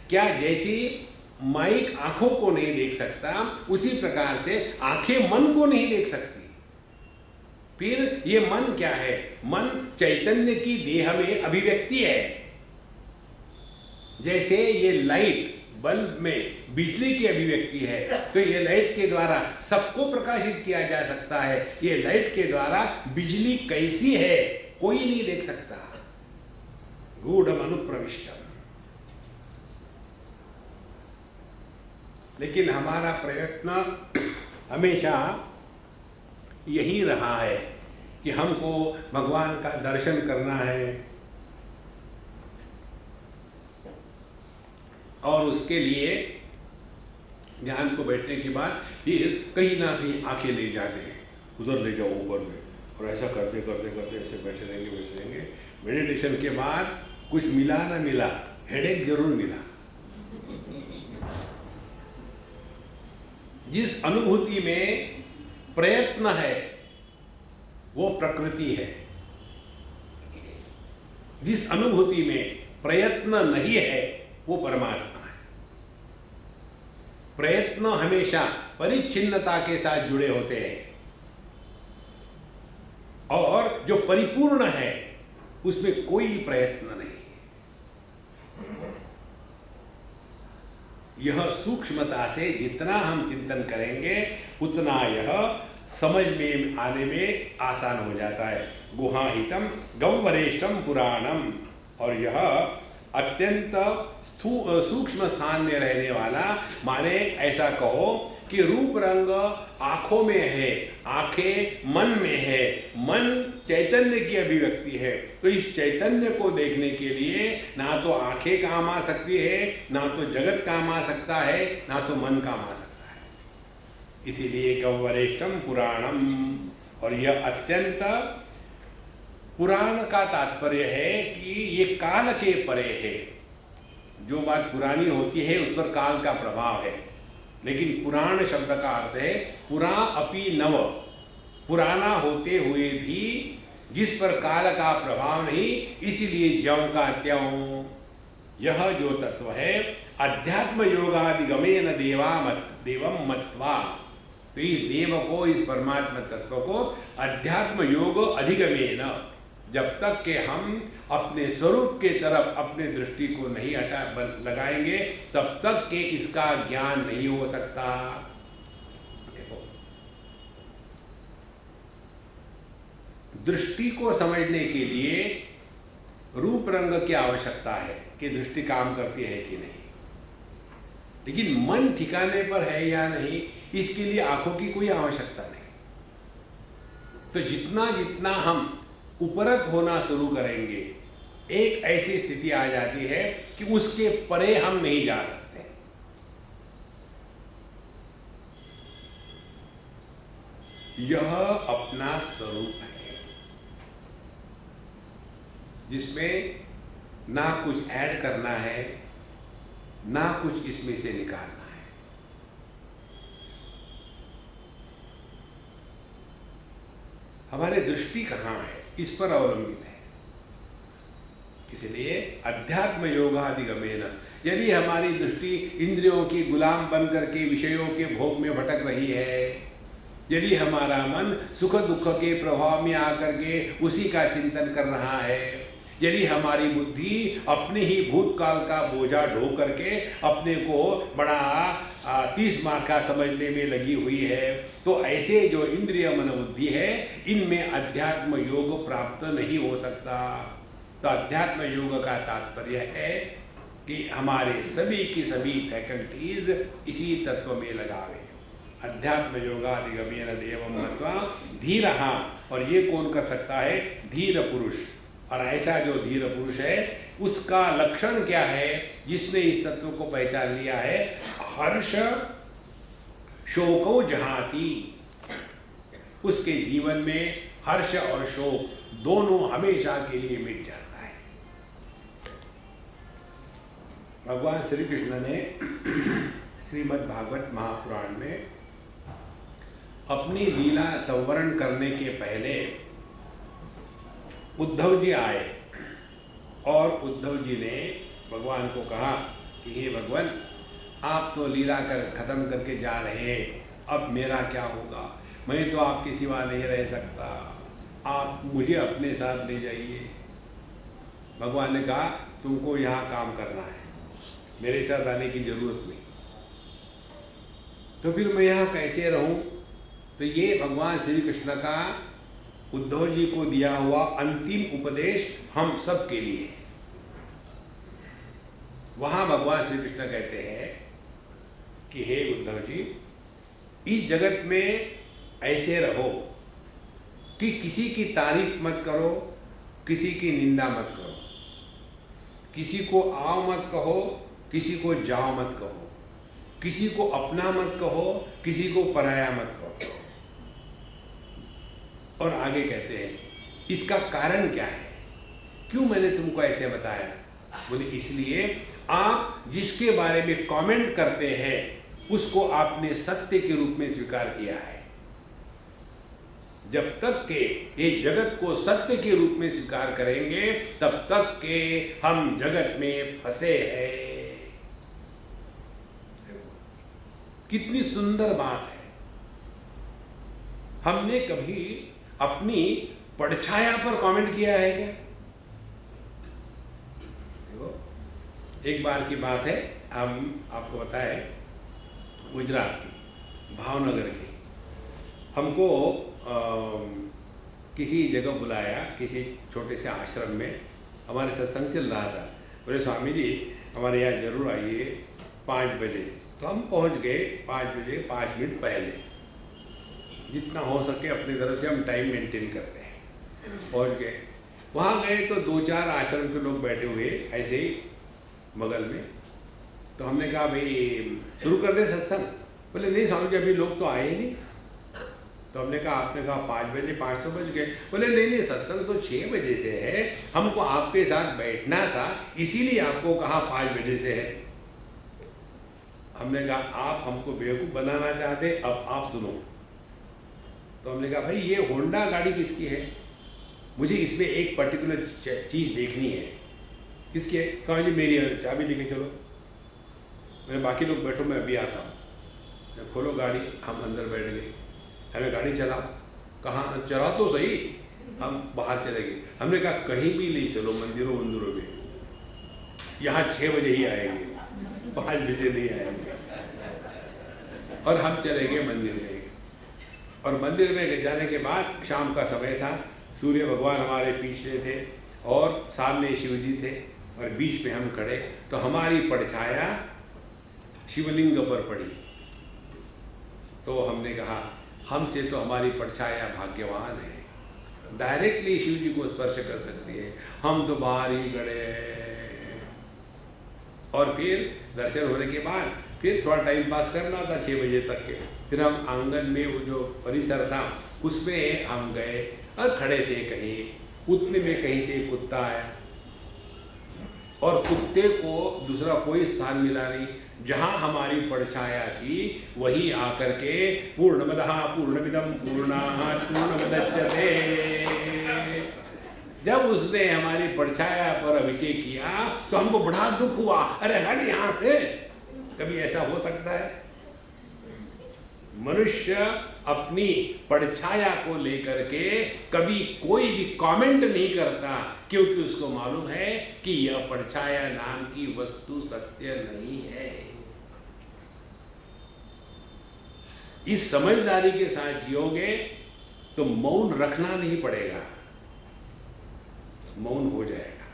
क्या जैसी माइक आंखों को नहीं देख सकता, उसी प्रकार से आंखें मन को नहीं देख सकती। फिर ये मन क्या है? मन चैतन्य की देह में अभिव्यक्ति है। जैसे ये लाइट बल्ब में बिजली की अभिव्यक्ति है, तो ये लाइट के द्वारा सबको प्रकाशित किया जा सकता है। ये लाइट के द्वारा बिजली कैसी है कोई नहीं देख सकता। गूढ़म अनुप्रविष्टम। लेकिन हमारा प्रयत्न हमेशा यही रहा है कि हमको भगवान का दर्शन करना है, और उसके लिए ध्यान को बैठने के बाद फिर कहीं ना कहीं आंखें ले जाते हैं, उधर ले जाओ ऊपर में, और ऐसा करते करते करते ऐसे बैठे रहेंगे। मेडिटेशन के बाद कुछ मिला ना मिला, हेडेक जरूर मिला। जिस अनुभूति में प्रयत्न है वो प्रकृति है, जिस अनुभूति में प्रयत्न नहीं है वो परमात्मा है। प्रयत्न हमेशा परिच्छिन्नता के साथ जुड़े होते हैं, और जो परिपूर्ण है उसमें कोई प्रयत्न नहीं। यह सूक्ष्मता से जितना हम चिंतन करेंगे उतना यह समझ में आने में आसान हो जाता है। गुहाहितम गंवरेष्टम पुराणम, और यह अत्यंत सूक्ष्म स्थान में रहने वाला, माने ऐसा कहो कि रूप रंग आंखों में है, आंखें मन में है, मन चैतन्य की अभिव्यक्ति है। तो इस चैतन्य को देखने के लिए ना तो आंखें काम आ सकती है, ना तो जगत काम आ सकता है, ना तो मन काम आ सकता है। इसीलिए गंवरेष्टम पुराणम, और यह अत्यंत पुराण का तात्पर्य है कि ये काल के परे है। जो बात पुरानी होती है उस पर काल का प्रभाव है, लेकिन पुराण शब्द का अर्थ है पुरा अपि नव, पुराना होते हुए भी जिस पर काल का प्रभाव नहीं, इसीलिए ज्यों का त्यों। यह जो तत्व है अध्यात्म योगादिगमेन देवम मत्वा, तो इस देव को, इस परमात्मा तत्व को अध्यात्म योग अधिगमेन, जब तक कि हम अपने स्वरूप के तरफ अपने दृष्टि को नहीं लगाएंगे तब तक कि इसका ज्ञान नहीं हो सकता। देखो, दृष्टि को समझने के लिए रूप रंग की आवश्यकता है कि दृष्टि काम करती है कि नहीं, लेकिन मन ठिकाने पर है या नहीं इसके लिए आंखों की कोई आवश्यकता नहीं। तो जितना जितना हम उपरत होना शुरू करेंगे, एक ऐसी स्थिति आ जाती है कि उसके परे हम नहीं जा सकते। यह अपना स्वरूप है जिसमें ना कुछ ऐड करना है, ना कुछ इसमें से निकालना है। हमारी दृष्टि कहाँ है, इस पर अवलंबित है। इसलिए अध्यात्म योगाधिगमेन, यदि हमारी दृष्टि इंद्रियों की गुलाम बन करके विषयों के भोग में भटक रही है, यदि हमारा मन सुख दुख के प्रभाव में आकर के उसी का चिंतन कर रहा है, यदि हमारी बुद्धि अपने ही भूतकाल का बोझा ढो करके अपने को बड़ा 30 मार्क का समझने में लगी हुई है, तो ऐसे जो इंद्रिय मन बुद्धि है, इनमें अध्यात्म योग प्राप्त नहीं हो सकता। तो अध्यात्म योग का तात्पर्य है कि हमारे सभी की सभी फैकल्टीज इसी तत्व में लगावे। अध्यात्म योगाधिगमेन देवं मत्वा धीरः, और ये कौन कर सकता है? धीर पुरुष। और ऐसा जो धीर पुरुष है, उसका लक्षण क्या है? जिसने इस तत्व को पहचान लिया है, हर्ष शोको जहाती, उसके जीवन में हर्ष और शोक दोनों हमेशा के लिए मिट जाता है। भगवान श्री कृष्ण ने श्रीमद् भागवत महापुराण में अपनी लीला संवरण करने के पहले उद्धव जी आए और उद्धव जी ने भगवान को कहा कि हे भगवान, आप तो लीला कर खत्म करके जा रहे हैं, अब मेरा क्या होगा? मैं तो आपके सिवा नहीं रह सकता, आप मुझे अपने साथ ले जाइए। भगवान ने कहा तुमको यहाँ काम करना है, मेरे साथ आने की जरूरत नहीं। तो फिर मैं यहाँ कैसे रहूँ? तो ये भगवान श्री कृष्ण का उद्धव जी को दिया हुआ अंतिम उपदेश हम सब के लिए। वहां भगवान श्री कृष्ण कहते हैं कि हे उद्धव जी, इस जगत में ऐसे रहो कि किसी की तारीफ मत करो, किसी की निंदा मत करो, किसी को आओ मत कहो, किसी को जाओ मत कहो, किसी को अपना मत कहो, किसी को पराया मत कहो। और आगे कहते हैं इसका कारण क्या है, क्यों मैंने तुमको ऐसे बताया? बोले इसलिए आप जिसके बारे में कमेंट करते हैं उसको आपने सत्य के रूप में स्वीकार किया है। जब तक के ये जगत को सत्य के रूप में स्वीकार करेंगे, तब तक के हम जगत में फंसे हैं। कितनी सुंदर बात है। हमने कभी अपनी परछाया पर कमेंट किया है क्या? देखो, एक बार की बात है, हम आपको बताएं, गुजरात की भावनगर की, हमको किसी जगह बुलाया, किसी छोटे से आश्रम में हमारे सत्संग चल रहा था। बोले स्वामी जी हमारे यहाँ जरूर आइए 5 बजे। तो हम पहुँच गए 5 बजे 5 मिनट पहले, जितना हो सके अपनी तरफ से हम टाइम मेंटेन करते हैं। पहुँच गए, वहाँ गए तो 2-4 आश्रम के लोग बैठे हुए ऐसे ही बगल में। तो हमने कहा भाई शुरू कर दे सत्संग। बोले नहीं स्वामी जी अभी लोग तो आए ही नहीं। तो हमने कहा, आपने कहा 5 बजे, 5 तो बज गए। बोले नहीं सत्संग तो 6 बजे से है, हमको आपके साथ बैठना था इसीलिए आपको कहा 5 बजे से है। हमने कहा आप हमको बेवकूफ़ बनाना चाहते, अब आप सुनो। तो हमने कहा भाई ये होंडा गाड़ी किसकी है? मुझे इसमें एक पर्टिकुलर चीज़ देखनी है। किसकी है? कहा जी मेरी है, चाबी लेके चलो। मैंने बाकी लोग बैठो, मैं अभी आता हूँ। खोलो गाड़ी, हम अंदर बैठ गए। हमें गाड़ी चला, कहाँ चला तो सही, हम बाहर चले गए। हमने कहा कहीं भी ले चलो, मंदिरों में, यहाँ 6 बजे ही आएंगे, 5 बजे नहीं आएंगे। और हम चले गए मंदिर में। और मंदिर में जाने के बाद शाम का समय था, सूर्य भगवान हमारे पीछे थे और सामने शिव जी थे और बीच में हम खड़े। तो हमारी परछाया शिवलिंग पर पड़ी। तो हमने कहा हमसे तो हमारी परछाया भाग्यवान है, डायरेक्टली शिव जी को स्पर्श कर सकती है, हम तो बाहर ही खड़े हैं। और फिर दर्शन होने के बाद फिर थोड़ा टाइम पास करना था 6 बजे तक के। फिर हम आंगन में वो जो परिसर था उसमें हम गए और खड़े थे कहीं, उतने में कहीं से कुत्ता आया। और कुत्ते को दूसरा कोई स्थान मिला नहीं। जहां हमारी परछाया थी वही आकर के पूर्णमदः पूर्णमिदं पूर्णात् पूर्णमुदच्यते, जब उसने हमारी परछाया पर अभिषेक किया तो हमको बड़ा दुख हुआ, अरे हट यहां से। कभी ऐसा हो सकता है? मनुष्य अपनी परछाया को लेकर के कभी कोई भी कमेंट नहीं करता, क्योंकि उसको मालूम है कि यह परछाया नाम की वस्तु सत्य नहीं है। इस समझदारी के साथ जियोगे तो मौन रखना नहीं पड़ेगा, मौन हो जाएगा।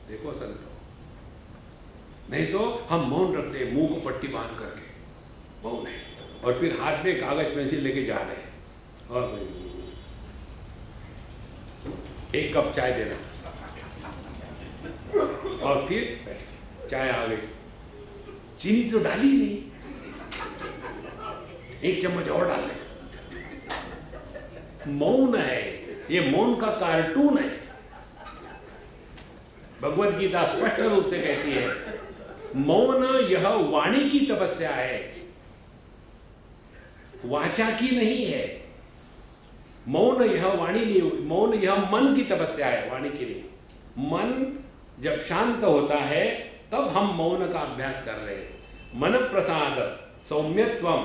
देखो संतो, नहीं तो हम मौन रखते हैं, मुंह को पट्टी बांध करके मौन है, और फिर हाथ में कागज पेंसिल लेके जा रहे हैं और एक कप चाय देना, और फिर चाय आ गई, चीनी तो डाली नहीं, एक चम्मच और डाल ले। मौन है, ये मौन का कार्टून है। भगवत गीता स्पष्ट रूप से कहती है मौन यह वाणी की तपस्या है, वाचा की नहीं है। मौन यह वाणी नहीं, मौन यह मन की तपस्या है, वाणी की नहीं। मन जब शांत होता है तब हम मौन का अभ्यास कर रहे हैं। मन प्रसाद सौम्यत्वम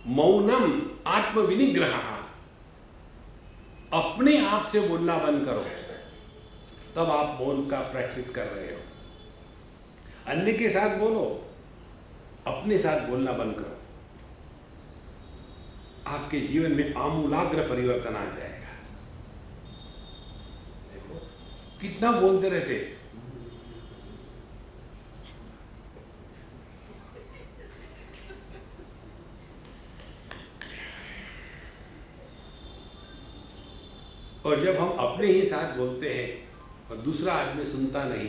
मौनम आत्मविनिग्रह। अपने आप से बोलना बंद करो, तब आप मौन का प्रैक्टिस कर रहे हो। अन्य के साथ बोलो, अपने साथ बोलना बंद करो, आपके जीवन में आमूलाग्र परिवर्तन आ जाएगा। देखो कितना बोलते रहते, और जब हम अपने ही साथ बोलते हैं और दूसरा आदमी सुनता नहीं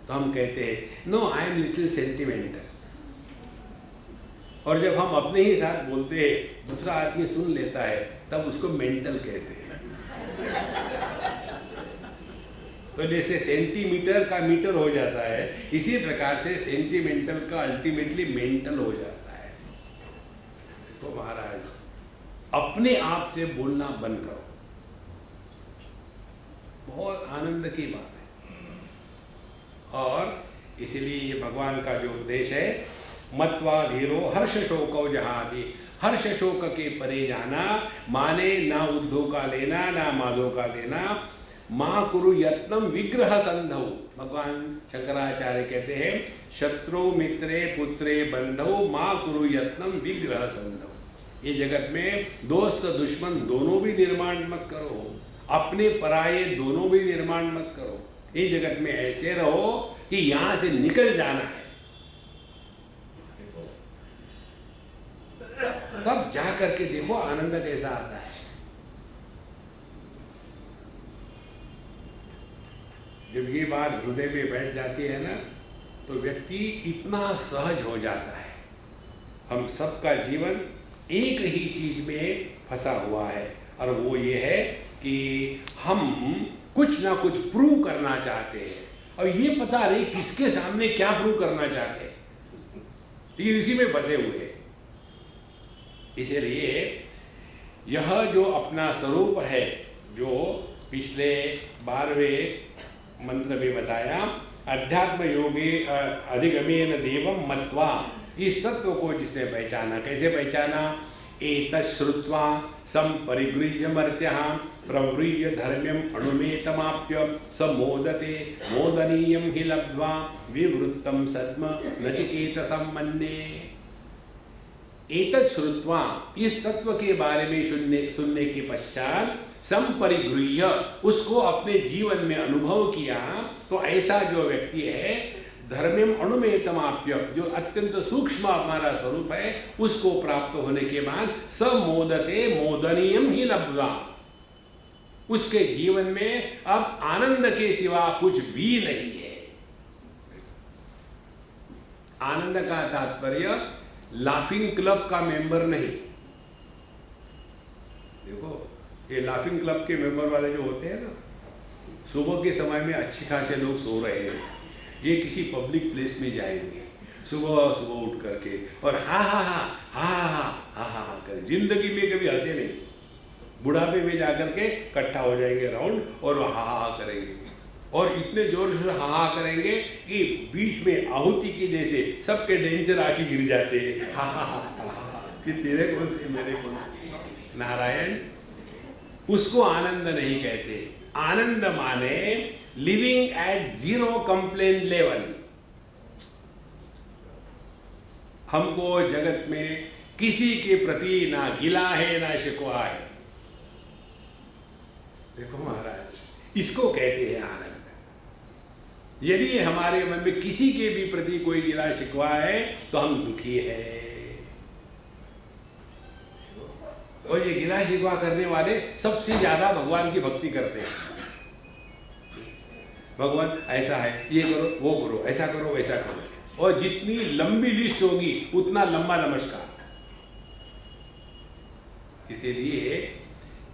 तो हम कहते हैं no I am little sentimental. और जब हम अपने ही साथ बोलते हैं दूसरा आदमी सुन लेता है तब उसको मेंटल कहते हैं। तो जैसे सेंटीमीटर का मीटर हो जाता है, इसी प्रकार से सेंटिमेंटल का अल्टीमेटली मेंटल हो जाता है। तो महाराज अपने आप से बोलना बंद करो, बहुत आनंद की बात है। और इसलिए ये भगवान का जो उपदेश है, मत्वा धीरो हर्ष शोको जहादि, हर्ष शोक के परे जाना, माने ना उद्धो का लेना ना माधो का लेना, माँ कुरु यत्नम विग्रह संधौ। भगवान शंकराचार्य कहते हैं शत्रु मित्रे पुत्रे बंधौ माँ कुरु यत्नम विग्रह संधौ। ये जगत में दोस्त दुश्मन दोनों भी निर्माण मत करो, अपने पराये दोनों भी निर्माण मत करो। इस जगत में ऐसे रहो कि यहां से निकल जाना है, तब जा करके देखो आनंद कैसा आता है। जब ये बात हृदय में बैठ जाती है ना, तो व्यक्ति इतना सहज हो जाता है। हम सबका जीवन एक ही चीज में फंसा हुआ है, और वो ये है कि हम कुछ ना कुछ प्रूव करना चाहते हैं, और ये पता नहीं किसके सामने क्या प्रूव करना चाहते हैं, ये इसी में फंसे हुए हैं। इसलिए यह जो अपना स्वरूप है, जो पिछले 12वें मंत्र में बताया, अध्यात्म योगे अधिगमेन देवम मत्वा, इस तत्व को जिसने पहचाना, कैसे पहचाना, एतत् श्रुत्वा संपरिगृह्य मर्त्यः प्रव्रीय धर्म्यम अणुमेतमाप्य स मोदते मोदनीयं हि लब्ध्वा विवृत्तम सद्म नचिकेतसं मन्ये। एतत् श्रुत्वा, इस तत्व के बारे में सुनने के पश्चात संपरिगृह्य, उसको अपने जीवन में अनुभव किया, तो ऐसा जो व्यक्ति है धर्म्यम अणुमेतमाप्य, जो अत्यंत सूक्ष्म हमारा स्वरूप है, उसको प्राप्त होने के बाद स मोदते मोदनीयम ही लब्ध्वा, उसके जीवन में अब आनंद के सिवा कुछ भी नहीं है। आनंद का तात्पर्य लाफिंग क्लब का मेंबर नहीं। देखो ये लाफिंग क्लब के मेंबर वाले जो होते हैं ना, सुबह के समय में अच्छे खासे लोग सो रहे हैं, ये किसी पब्लिक प्लेस में जाएंगे सुबह सुबह उठ करके और हा हा हा हा हा हा हा हा कर, जिंदगी में कभी हंसे नहीं, बुढ़ापे में जाकर के इकट्ठा हो जाएंगे राउंड और हा हा करेंगे और इतने जोर से हा हा करेंगे कि बीच में आहुति की जैसे सबके डेंजर आके गिर जाते हैं। हा हा हा कि तेरे कौन से मेरे कौन से। नारायण, उसको आनंद नहीं कहते। आनंद माने living at zero complain level. हमको जगत में किसी के प्रति ना गिला है ना शिकवा है। देखो महाराज, इसको कहते हैं आनंद। यदि हमारे मन में किसी के भी प्रति कोई गिला शिकवा है तो हम दुखी है। और ये गिला शिकवा करने वाले सबसे ज्यादा भगवान की भक्ति करते हैं। भगवान ऐसा है, ये करो वो करो, ऐसा करो वैसा करो, और जितनी लंबी लिस्ट होगी उतना लंबा नमस्कार। इसीलिए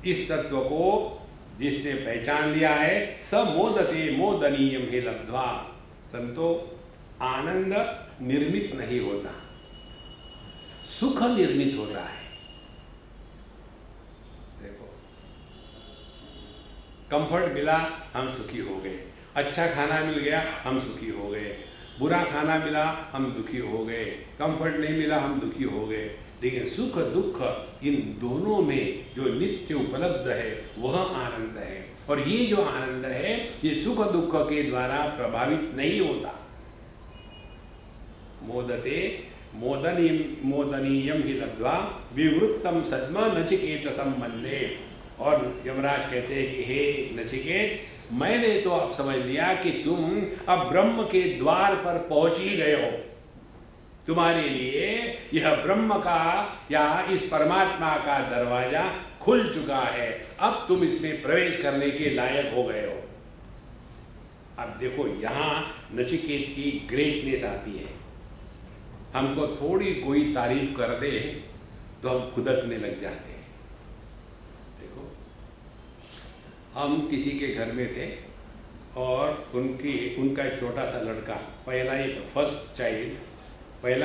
इस तत्व को जिसने पहचान लिया है, स मोदते मोदनीयम हे लब्ध्वा। संतो, आनंद निर्मित नहीं होता, सुख निर्मित होता है। देखो, कंफर्ट मिला हम सुखी हो गए, अच्छा खाना मिल गया हम सुखी हो गए, बुरा खाना मिला हम दुखी हो गए, कंफर्ट नहीं मिला हम दुखी हो गए। लेकिन सुख दुख इन दोनों में जो नित्य उपलब्ध है वह आनंद है। और ये जो आनंद है ये सुख दुख के द्वारा प्रभावित नहीं होता। मोदते मोदनीयम ही लब्ध्वा विवृत्तम सद्म नचिकेत संबंधे। और यमराज कहते हैं कि हे नचिकेत, मैंने तो अब समझ लिया कि तुम अब ब्रह्म के द्वार पर पहुंच ही गए हो। तुम्हारे लिए यह ब्रह्म का या इस परमात्मा का दरवाजा खुल चुका है, अब तुम इसमें प्रवेश करने के लायक हो गए हो। अब देखो, यहां नचिकेत की ग्रेटनेस आती है। हमको थोड़ी कोई तारीफ कर दे तो हम खुदकने लग जाते हैं। देखो, हम किसी के घर में थे और उनका एक छोटा सा लड़का, पहला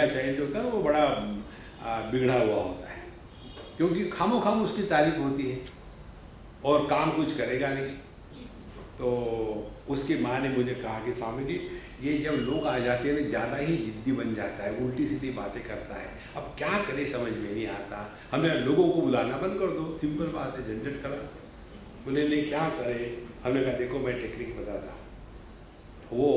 चाइल्ड जो होता है वो बड़ा बिगड़ा हुआ होता है, क्योंकि खामो खाम उसकी तारीफ होती है और काम कुछ करेगा नहीं। तो उसकी माँ ने मुझे कहा कि स्वामी जी, ये जब लोग आ जाते हैं ना ज़्यादा ही जिद्दी बन जाता है, उल्टी सीधी बातें करता है, अब क्या करे समझ में नहीं आता। हमने लोगों को बुलाना बंद कर दो, सिंपल बात है, झंझट करा। बोले नहीं क्या करे। हमने कहा देखो मैं टेक्निक बताता। वो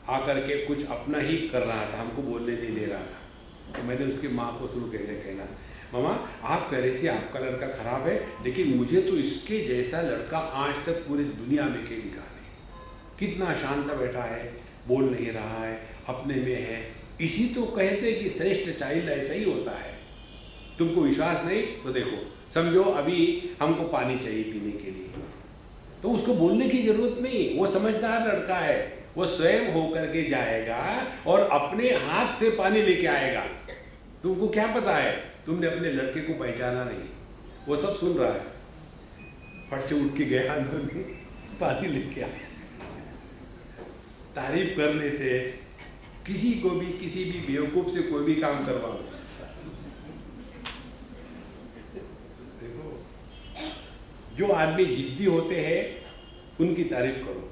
आकर के कुछ अपना ही कर रहा था, हमको बोलने नहीं दे रहा था। तो मैंने उसकी माँ को शुरू कहना, मामा आप कह रही थी आपका लड़का खराब है, लेकिन मुझे तो इसके जैसा लड़का आज तक पूरी दुनिया में कहीं दिखा नहीं। कितना शांत बैठा है, बोल नहीं रहा है, अपने में है। इसी तो कहते कि श्रेष्ठ चाइल्ड ऐसा ही होता है। तुमको विश्वास नहीं तो देखो, समझो अभी हमको पानी चाहिए पीने के लिए, तो उसको बोलने की जरूरत नहीं, वो समझदार लड़का है, वो स्वयं होकर के जाएगा और अपने हाथ से पानी लेके आएगा। तुमको क्या पता है, तुमने अपने लड़के को पहचाना नहीं, वो सब सुन रहा है। फट से उठ के गया अंदर में, पानी लेके आया। तारीफ करने से किसी को भी, किसी भी बेवकूफ से कोई भी काम करवा लो। देखो, जो आदमी जिद्दी होते हैं उनकी तारीफ करो।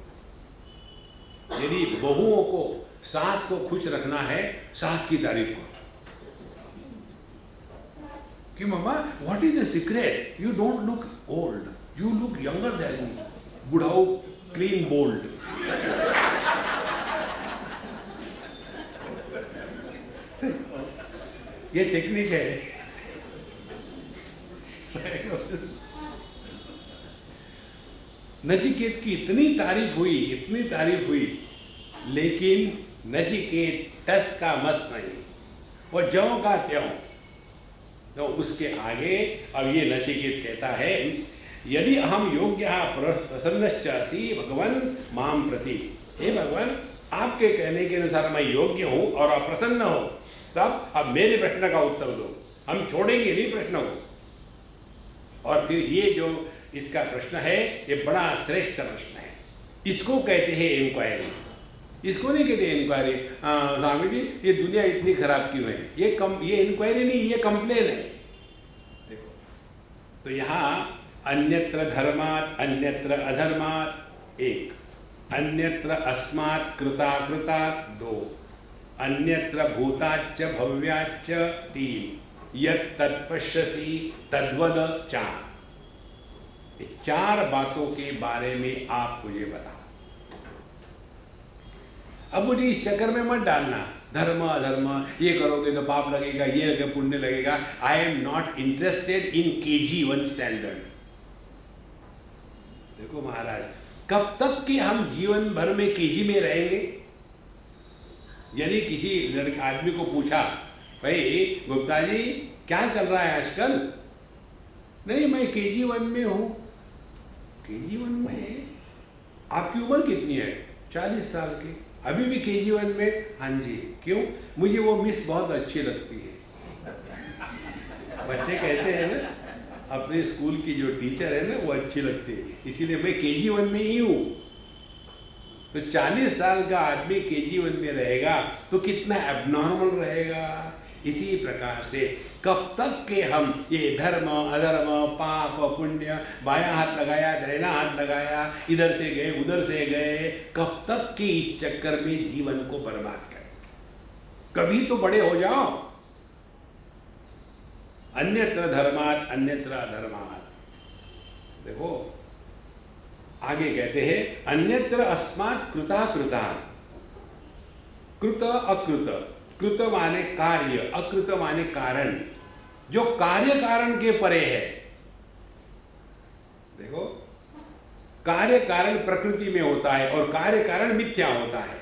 यदि बहुओं को, सास को खुश रखना है, सास की तारीफ करो कि मम्मा what is the secret, you don't look old, you look younger than me, बुढ़ाओ क्लीन बोल्ड। ये टेक्निक है। नचिकेत की इतनी तारीफ हुई, लेकिन नचिकेत टस का मस नहीं, वो ज्यों का त्यों। तो उसके आगे अब ये नचिकेत कहता है, यदि अहम योग्य प्रसन्नश्चासी भगवान माम प्रति। हे भगवान, आपके कहने के अनुसार मैं योग्य हूँ और आप प्रसन्न हो, तब अब मेरे प्रश्न का उत्तर दो। हम छोड़ेंगे नहीं प्रश्न को। और फिर ये जो इसका प्रश्न है, ये बड़ा श्रेष्ठ प्रश्न है। इसको कहते हैं इंक्वायरी। इसको नहीं कहते इंक्वायरी, स्वामी जी ये दुनिया इतनी खराब क्यों है, ये इंक्वायरी नहीं, ये कंप्लेन है। देखो तो यहाँ अन्यत्र धर्मात् अन्यत्र अधर्मात् एक, अन्यत्र अस्मात् कृताकृतात् दो, अन्यत्र भूताच्च भव्याच्च तीन, यत् तत्पश्यसि तद्वद चार। चार बातों के बारे में आप मुझे बताओ। अब मुझे इस चक्कर में मत डालना, धर्म अधर्म, ये करोगे तो पाप लगेगा, ये लगे पुण्य लगेगा। I am not interested in KG1 standard. देखो महाराज, कब तक कि हम जीवन भर में KG में रहेंगे? यानी किसी लड़के आदमी को पूछा, भाई गुप्ता जी क्या चल रहा है आजकल? नहीं मैं KG1 में हूँ। KG1 में? आपकी उम्र कितनी है? 40 साल की। अभी भी KG1 में? हाँ जी। क्यों? मुझे वो मिस बहुत अच्छी लगती है। बच्चे कहते हैं ना, अपने स्कूल की जो टीचर है ना वो अच्छी लगती है, इसीलिए मैं KG1 में ही हूँ। तो 40 साल का आदमी KG1 में रहेगा तो कितना एबनॉर्मल रहेगा। इसी प्रकार से कब तक के हम ये धर्म अधर्म पाप पुण्य, बायां हाथ लगाया दाहिना हाथ लगाया, इधर से गए उधर से गए, कब तक के इस चक्कर में जीवन को बर्बाद करें? कभी तो बड़े हो जाओ। अन्यत्र धर्मात् अन्यत्र अधर्मात्। देखो आगे कहते हैं अन्यत्र अस्मात् कृताकृतात्। कृत अकृत, कृत माने कार्य, अकृत माने कारण, जो कार्य कारण के परे है। देखो कार्य कारण प्रकृति में होता है और कार्य कारण मिथ्या होता है।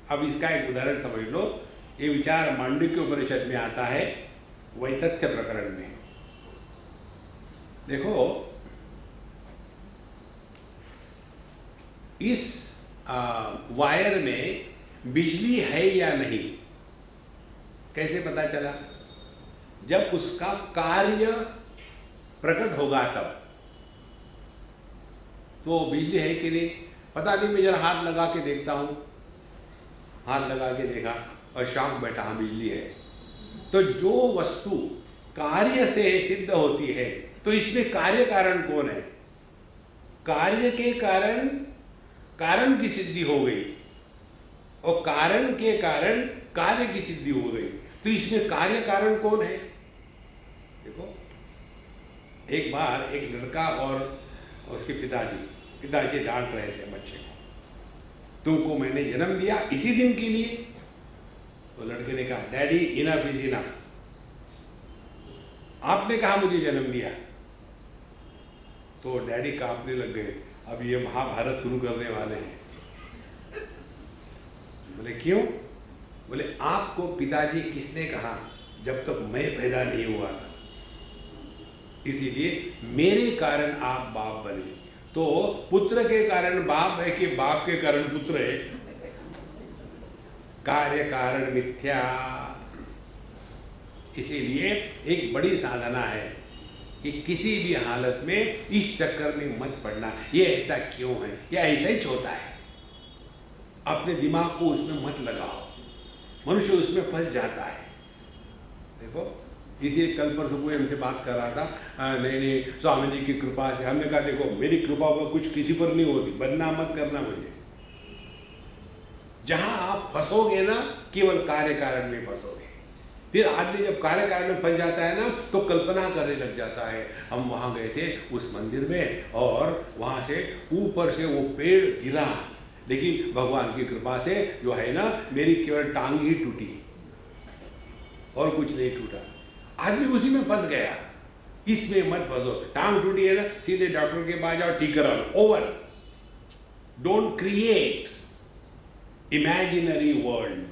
अब इसका एक उदाहरण समझ लो। ये विचार मांडुक्य उपनिषद में आता है, वैतथ्य प्रकरण में। देखो इस वायर में बिजली है या नहीं कैसे पता चला? जब उसका कार्य प्रकट होगा तब। तो बिजली है कि नहीं पता नहीं, मैं जरा हाथ लगा के देखता हूं। हाथ लगा के देखा और शॉक बैठा, हाँ बिजली है। तो जो वस्तु कार्य से सिद्ध होती है तो इसमें कार्य कारण कौन है? कार्य के कारण कारण की सिद्धि हो गई और कारण के कारण कार्य की सिद्धि हो गई, तो इसमें कार्य कारण कौन है? देखो एक बार एक लड़का और उसके पिताजी डांट रहे थे बच्चे को, तुमको मैंने जन्म दिया इसी दिन के लिए। तो लड़के ने कहा डैडी इनफ इज इनफ, आपने कहा मुझे जन्म दिया। तो डैडी कांपने लग गए, अब ये महाभारत शुरू करने वाले हैं। बोले क्यों? बोले आपको पिताजी किसने कहा जब तक मैं पैदा नहीं हुआ था, इसीलिए मेरे कारण आप बाप बने। तो पुत्र के कारण बाप है कि बाप के कारण पुत्र है? कार्य कारण मिथ्या। इसीलिए एक बड़ी साधना है कि किसी भी हालत में इस चक्कर में मत पड़ना, ये ऐसा क्यों है, या ऐसा ही होता है। अपने दिमाग को उसमें मत लगाओ, मनुष्य उसमें फंस जाता है। देखो इसी कल परसों कोई हमसे बात कर रहा था, नहीं स्वामी जी की कृपा से। हमने कहा देखो मेरी कृपा पर कुछ किसी पर नहीं होती, बदनाम मत करना मुझे। जहां आप फंसोगे ना केवल कार्य कारण में फंसोगे। फिर आदमी जब कार्य कारण में फंस जाता है ना तो कल्पना करने लग जाता है। हम वहां गए थे उस मंदिर में और वहां से ऊपर से वो पेड़ गिरा, लेकिन भगवान की कृपा से जो है ना मेरी केवल टांग ही टूटी और कुछ नहीं टूटा। आदमी उसी में फंस गया। इसमें मत फंसो। टांग टूटी है ना, सीधे डॉक्टर के पास जाओ, ठीक करा लो, over. Don't create imaginary world.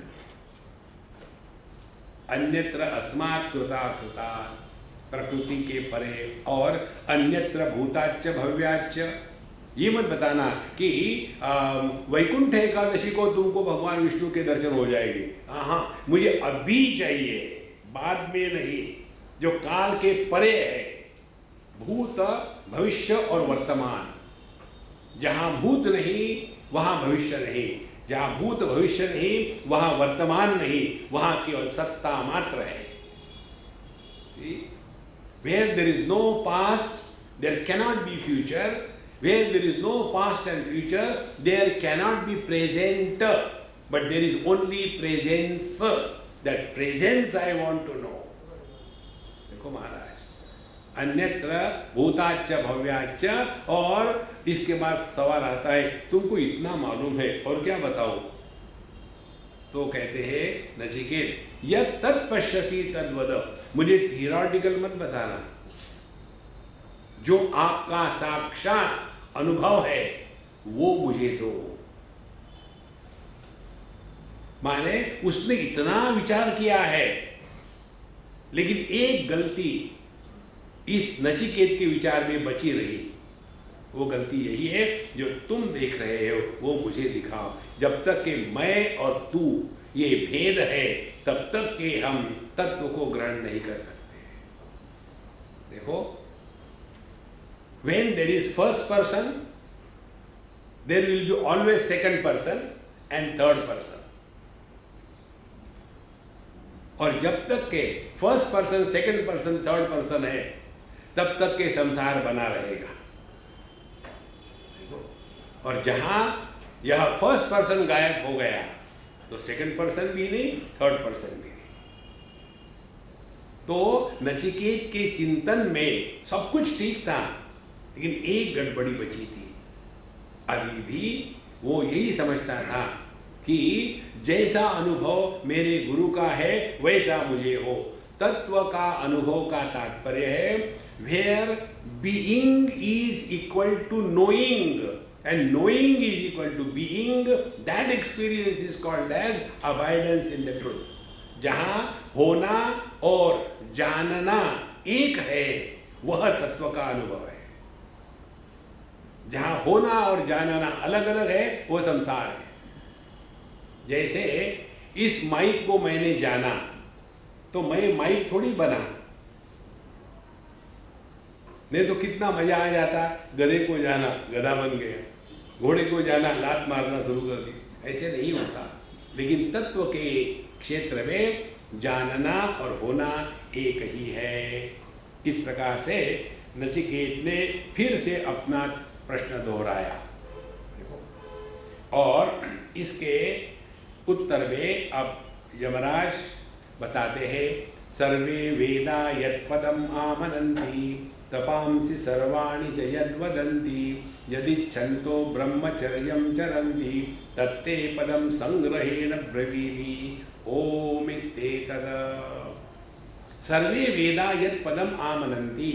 अन्यत्र अस्मात् कृताकृतात्, प्रकृति के परे, और अन्यत्र भूताच्च भव्याच्च। ये मत बताना कि वैकुंठ एकादशी को तुमको भगवान विष्णु के दर्शन हो जाएंगे। हाँ, मुझे अभी चाहिए, बाद में नहीं, जो काल के परे है। भूत भविष्य और वर्तमान, जहां भूत नहीं वहां भविष्य नहीं, जहां भूत भविष्य नहीं वहां वर्तमान नहीं, वहां केवल सत्ता मात्र है। Where there is no past, there cannot be future. Where there is no past and future, there cannot be present, but there is only presence. That presence I want to know. देखो महाराज, अन्यत्र भूताच्च भव्याच्च, और इसके बाद सवाल आता है तुमको इतना मालूम है और क्या बताओ? तो कहते हैं नचिकेत, यत् तत्पश्यसि तद्वद, मुझे थियोरेटिकल मत बताना, जो आपका साक्षात अनुभव है वो मुझे दो। माने उसने इतना विचार किया है, लेकिन एक गलती इस नचिकेत के विचार में बची रही। वो गलती यही है, जो तुम देख रहे हो वो मुझे दिखाओ। जब तक कि मैं और तू ये भेद है, तब तक कि हम तत्व को ग्रहण नहीं कर सकते। देखो, when there is first person, there will be always second person and third person. और जब तक के first person, second person, third person है, तब तक के संसार बना रहेगा। और जहां यह फर्स्ट पर्सन गायब हो गया, तो सेकंड पर्सन भी नहीं, थर्ड पर्सन भी नहीं। तो नचिकेत के चिंतन में सब कुछ ठीक था, लेकिन एक गड़बड़ी बची थी। अभी भी वो यही समझता था कि जैसा अनुभव मेरे गुरु का है वैसा मुझे हो। तत्व का अनुभव का तात्पर्य है where being is equal to knowing and knowing is equal to being, that experience is called as abidance in the truth. जहां होना और जानना एक है, वह तत्व का अनुभव है। जहां होना और जानना अलग अलग है, वो संसार है। जैसे इस माइक को मैंने जाना, तो मैं माइक थोड़ी बना, नहीं तो कितना मजा आ जाता। गधे को जाना, गधा बन गया, घोड़े को जाना, लात मारना शुरू कर दी। ऐसे नहीं होता। लेकिन तत्व के क्षेत्र में जानना और होना एक ही है। इस प्रकार से नचिकेत ने फिर से अपना प्रश्न दोहराया। और इसके उत्तर में अब यमराज बताते हैं, सर्वे वेदा यत्पदम आमनन्ति तपांसि सर्वाणि च यद्वदन्ति यदिच्छन्तो ब्रह्मचर्यं चरन्ति तत्ते पदं संग्रहेण ब्रवीमि ओम इत्येतद्। सर्वे वेदा यत्पदम आमनन्ति,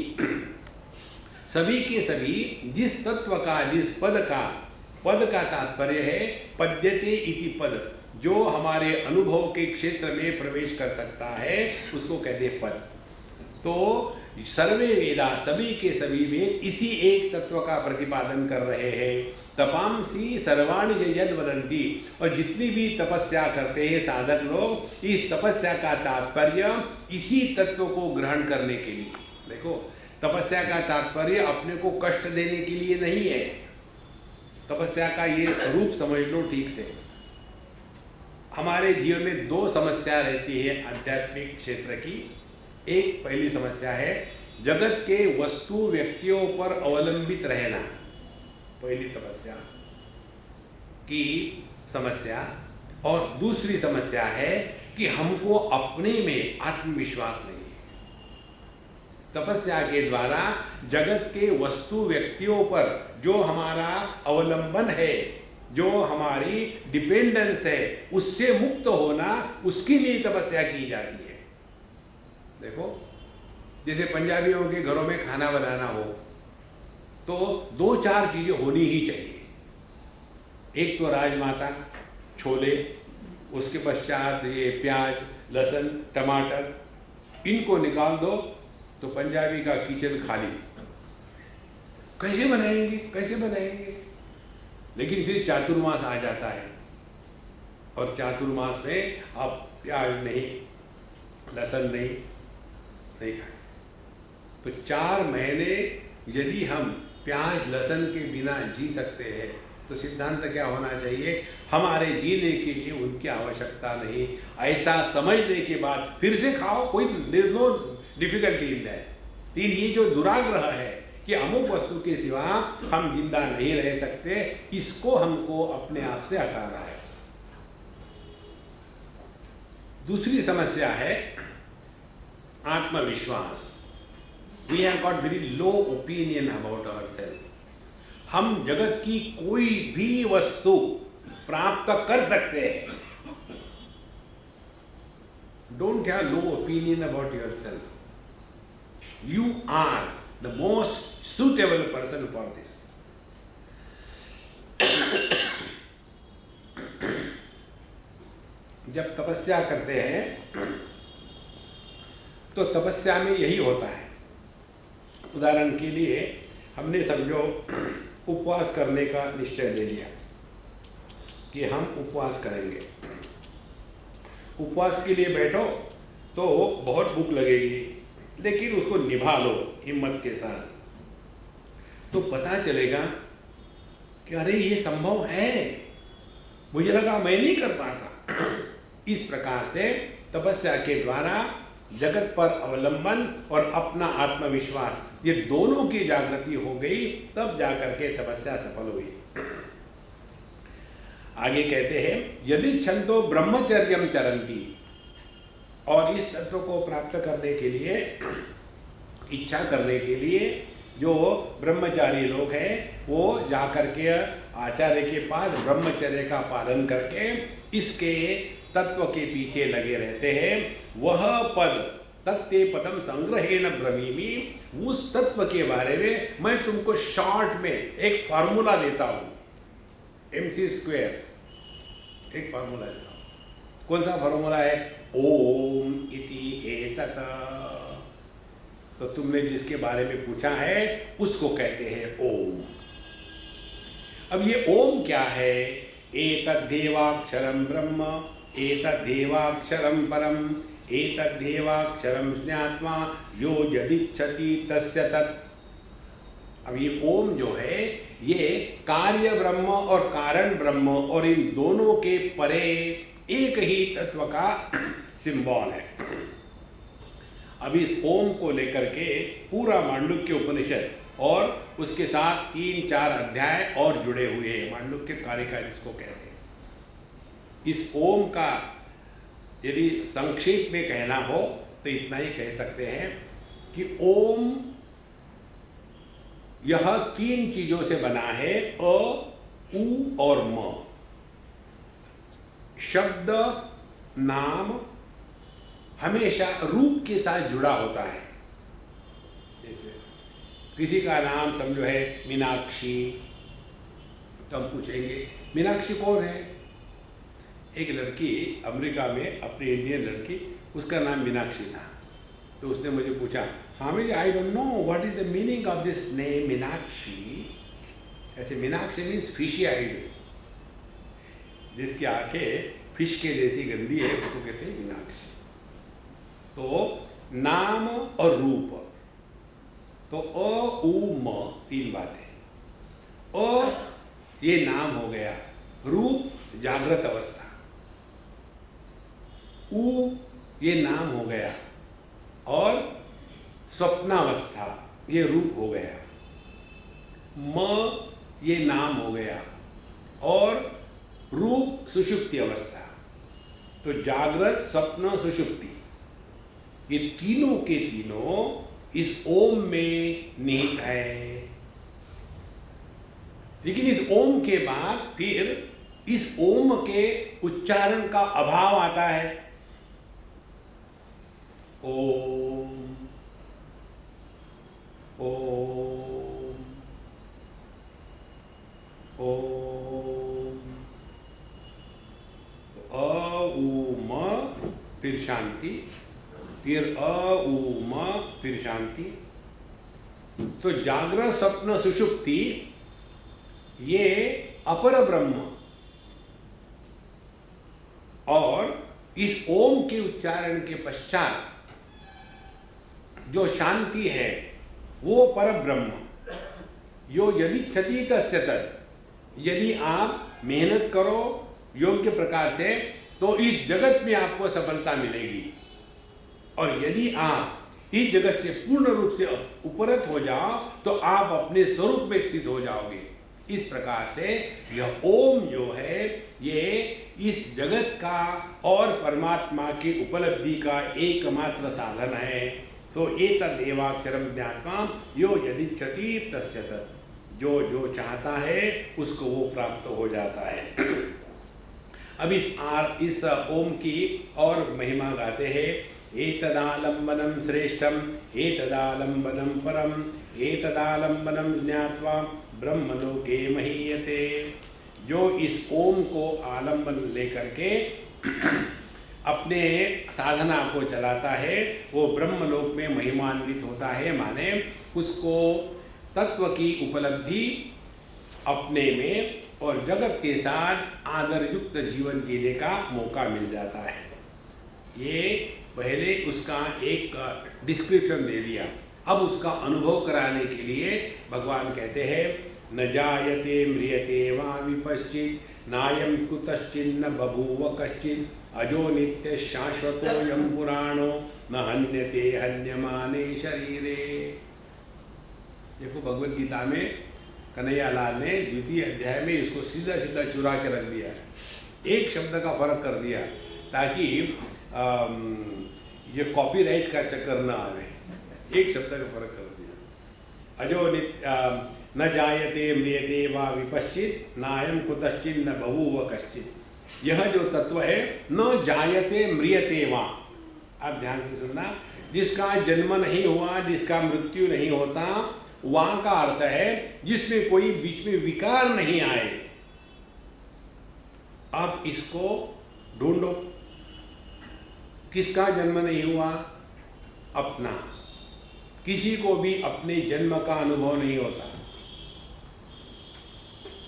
सभी के सभी जिस तत्व का, जिस पद का तात्पर्य है पद्यते इति पद, जो हमारे अनुभव के क्षेत्र में प्रवेश कर सकता है, उसको कहते हैं पद। तो सर्वे वेदा, सभी के सभी में इसी एक तत्व का प्रतिपादन कर रहे हैं। तपांसि सर्वाणि च यद्वदन्ति, और जितनी भी तपस्या करते हैं साधक लोग, इस तपस्या का तात्पर्य इसी तत्व को ग्रहण करने के लिए। देखो, तपस्या का तात्पर्य अपने को कष्ट देने के लिए नहीं है। तपस्या का ये रूप समझ लो ठीक से। हमारे जीवन में दो समस्या रहती है आध्यात्मिक क्षेत्र की। एक पहली समस्या है जगत के वस्तु व्यक्तियों पर अवलंबित रहना, पहली तपस्या की समस्या। और दूसरी समस्या है कि हमको अपने में आत्मविश्वास नहीं है। तपस्या के द्वारा जगत के वस्तु व्यक्तियों पर जो हमारा अवलंबन है, जो हमारी डिपेंडेंस है, उससे मुक्त होना, उसके लिए तपस्या की जाती है। देखो, जैसे पंजाबियों के घरों में खाना बनाना हो तो दो चार चीजें होनी ही चाहिए। एक तो राजमाता, छोले, उसके पश्चात ये प्याज, लहसुन, टमाटर, इनको निकाल दो तो पंजाबी का किचन खाली। कैसे बनाएंगे? लेकिन फिर चातुर्मास आ जाता है, और चातुर्मास में अब प्याज नहीं, लहसुन नहीं खाए। तो 4 महीने यदि हम प्याज लहसुन के बिना जी सकते हैं, तो सिद्धांत क्या होना चाहिए? हमारे जीने के लिए उनकी आवश्यकता नहीं। ऐसा समझने के बाद फिर से खाओ, कोई नो डिफिकल्टी इन दैट। लेकिन ये जो दुराग्रह है कि अमुक वस्तु के सिवा हम जिंदा नहीं रह सकते, इसको हमको अपने आप से हटाना है। दूसरी समस्या है आत्मविश्वास। We have got very low opinion about ourselves. हम जगत की कोई भी वस्तु प्राप्त कर सकते हैं। Don't have low opinion about yourself. You are the most suitable person for this. जब तपस्या करते हैं तो तपस्या में यही होता है। उदाहरण के लिए हमने समझो उपवास करने का निश्चय ले लिया कि हम उपवास करेंगे। उपवास के लिए बैठो तो बहुत भूख लगेगी, लेकिन उसको निभा लो हिम्मत के साथ, तो पता चलेगा कि अरे ये संभव है, मुझे लगा मैं नहीं कर पाता। इस प्रकार से तपस्या के द्वारा जगत पर अवलंबन और अपना आत्मविश्वास, ये दोनों की जागृति हो गई, तब जाकर के तपस्या सफल हुई। आगे कहते हैं यदि छंदो ब्रह्मचर्यम चरंती, और इस तत्व को प्राप्त करने के लिए, इच्छा करने के लिए जो ब्रह्मचारी लोग हैं वो जाकर के आचार्य के पास ब्रह्मचर्य का पालन करके इसके तत्व के पीछे लगे रहते हैं। वह पद तत्ते पदम संग्रहेण ब्रवीमि, उस तत्व के बारे में मैं तुमको शॉर्ट में एक फार्मूला देता हूं, mc², एक फार्मूला देता हूं। कौन सा फार्मूला है? ओम इति एतत्। तो तुमने जिसके बारे में पूछा है उसको कहते हैं ओम। अब ये ओम क्या है? एतद्धेवाक्षरं ब्रह्म, एतद्धेवाक्षरं परम, एतद्धेवाक्षरं ज्ञात्वा यो यदिच्छति तस्य तत्। अब ये ओम जो है ये कार्य ब्रह्म और कारण ब्रह्म और इन दोनों के परे एक ही तत्व का सिंबल है। अब इस ओम को लेकर के पूरा मांडुक्य उपनिषद और उसके साथ 3-4 अध्याय और जुड़े हुए हैं, मांडुक्य कारिका जिसको कहते हैं। इस ओम का यदि संक्षेप में कहना हो तो इतना ही कह सकते हैं कि ओम यह 3 चीजों से बना है, अ, उ और म। शब्द, नाम हमेशा रूप के साथ जुड़ा होता है। जैसे किसी का नाम समझो है मीनाक्षी, तो हम पूछेंगे मीनाक्षी कौन है? एक लड़की अमेरिका में, अपनी इंडियन लड़की, उसका नाम मीनाक्षी था। तो उसने मुझे पूछा, Swami ji I don't know what is the meaning of this name Meenakshi. ऐसे मीनाक्षी मीन्स फिशी आइड, जिसकी आंखें फिश के जैसी गंदी है उसको कहते हैं मीनाक्षी। तो नाम और रूप, तो अ उ म 3 बातें। अ ये नाम हो गया, रूप जागृत अवस्था, उ ये नाम हो गया और स्वप्नावस्था ये रूप हो गया, म ये नाम हो गया और रूप सुषुप्ति अवस्था। तो जागृत, स्वप्न, सुषुप्ति ये तीनों के तीनों इस ओम में निहित है। लेकिन इस ओम के बाद फिर इस ओम के उच्चारण का अभाव आता है। ओम ओम ओम, अ उ म फिर शांति, फिर अ उ म फिर शांति। तो जागृत, स्वप्न, सुषुप्ति ये अपर ब्रह्म और इस ओम के उच्चारण के पश्चात जो शांति है वो पर ब्रह्म। यो यदि क्षति तस्य तत्, यदि आप मेहनत करो योग्य प्रकार से तो इस जगत में आपको सफलता मिलेगी, और यदि आप इस जगत से पूर्ण रूप से उपरत हो जाओ तो आप अपने स्वरूप में स्थित हो जाओगे। इस प्रकार से यह ओम जो है ये इस जगत का और परमात्मा की उपलब्धि का एकमात्र साधन है। तो एतदेवाक्षरम ज्ञात्वा यो यदिच्छति तस्य तत्, जो जो चाहता है उसको वो प्राप्त हो जाता है। अब इस ओम की और महिमा गाते हैं। एतदालंबनम श्रेष्ठम एतदालंबनम परम एतदालंबनम ज्ञात्वा ब्रह्मलोके महीयते। जो इस ओम को आलंबन लेकर के अपने साधना को चलाता है वो ब्रह्मलोक में महिमान्वित होता है, माने उसको तत्व की उपलब्धि अपने में और जगत के साथ आदर युक्त जीवन जीने का मौका मिल जाता है। ये पहले उसका एक डिस्क्रिप्शन दे दिया, अब उसका अनुभव कराने के लिए भगवान कहते हैं न जायते म्रियते वा विपश्चित् नायं कुतश्चिन्न बभूव कश्चित् अजो नित्य शाश्वतोऽयं पुराणो न हन्यते हन्यमाने शरीरे। देखो भगवद गीता में कन्हैया लाल ने द्वितीय अध्याय में इसको सीधा सीधा चुरा के रख दिया है, एक शब्द का फर्क कर दिया ताकि ये कॉपीराइट का चक्कर न आवे, एक शब्द का फर्क कर दिया। अजो न जायते म्रियते वा विपश्चित् नायं कुतश्चिन्न बभूव कश्चित्। यह जो तत्व है न जायते म्रियते वा, आप ध्यान से सुनना, जिसका जन्म नहीं हुआ, जिसका मृत्यु नहीं होता, वहां का अर्थ है जिसमें कोई बीच में विकार नहीं आए। आप इसको ढूंढो, किसका जन्म नहीं हुआ? अपना। किसी को भी अपने जन्म का अनुभव नहीं होता।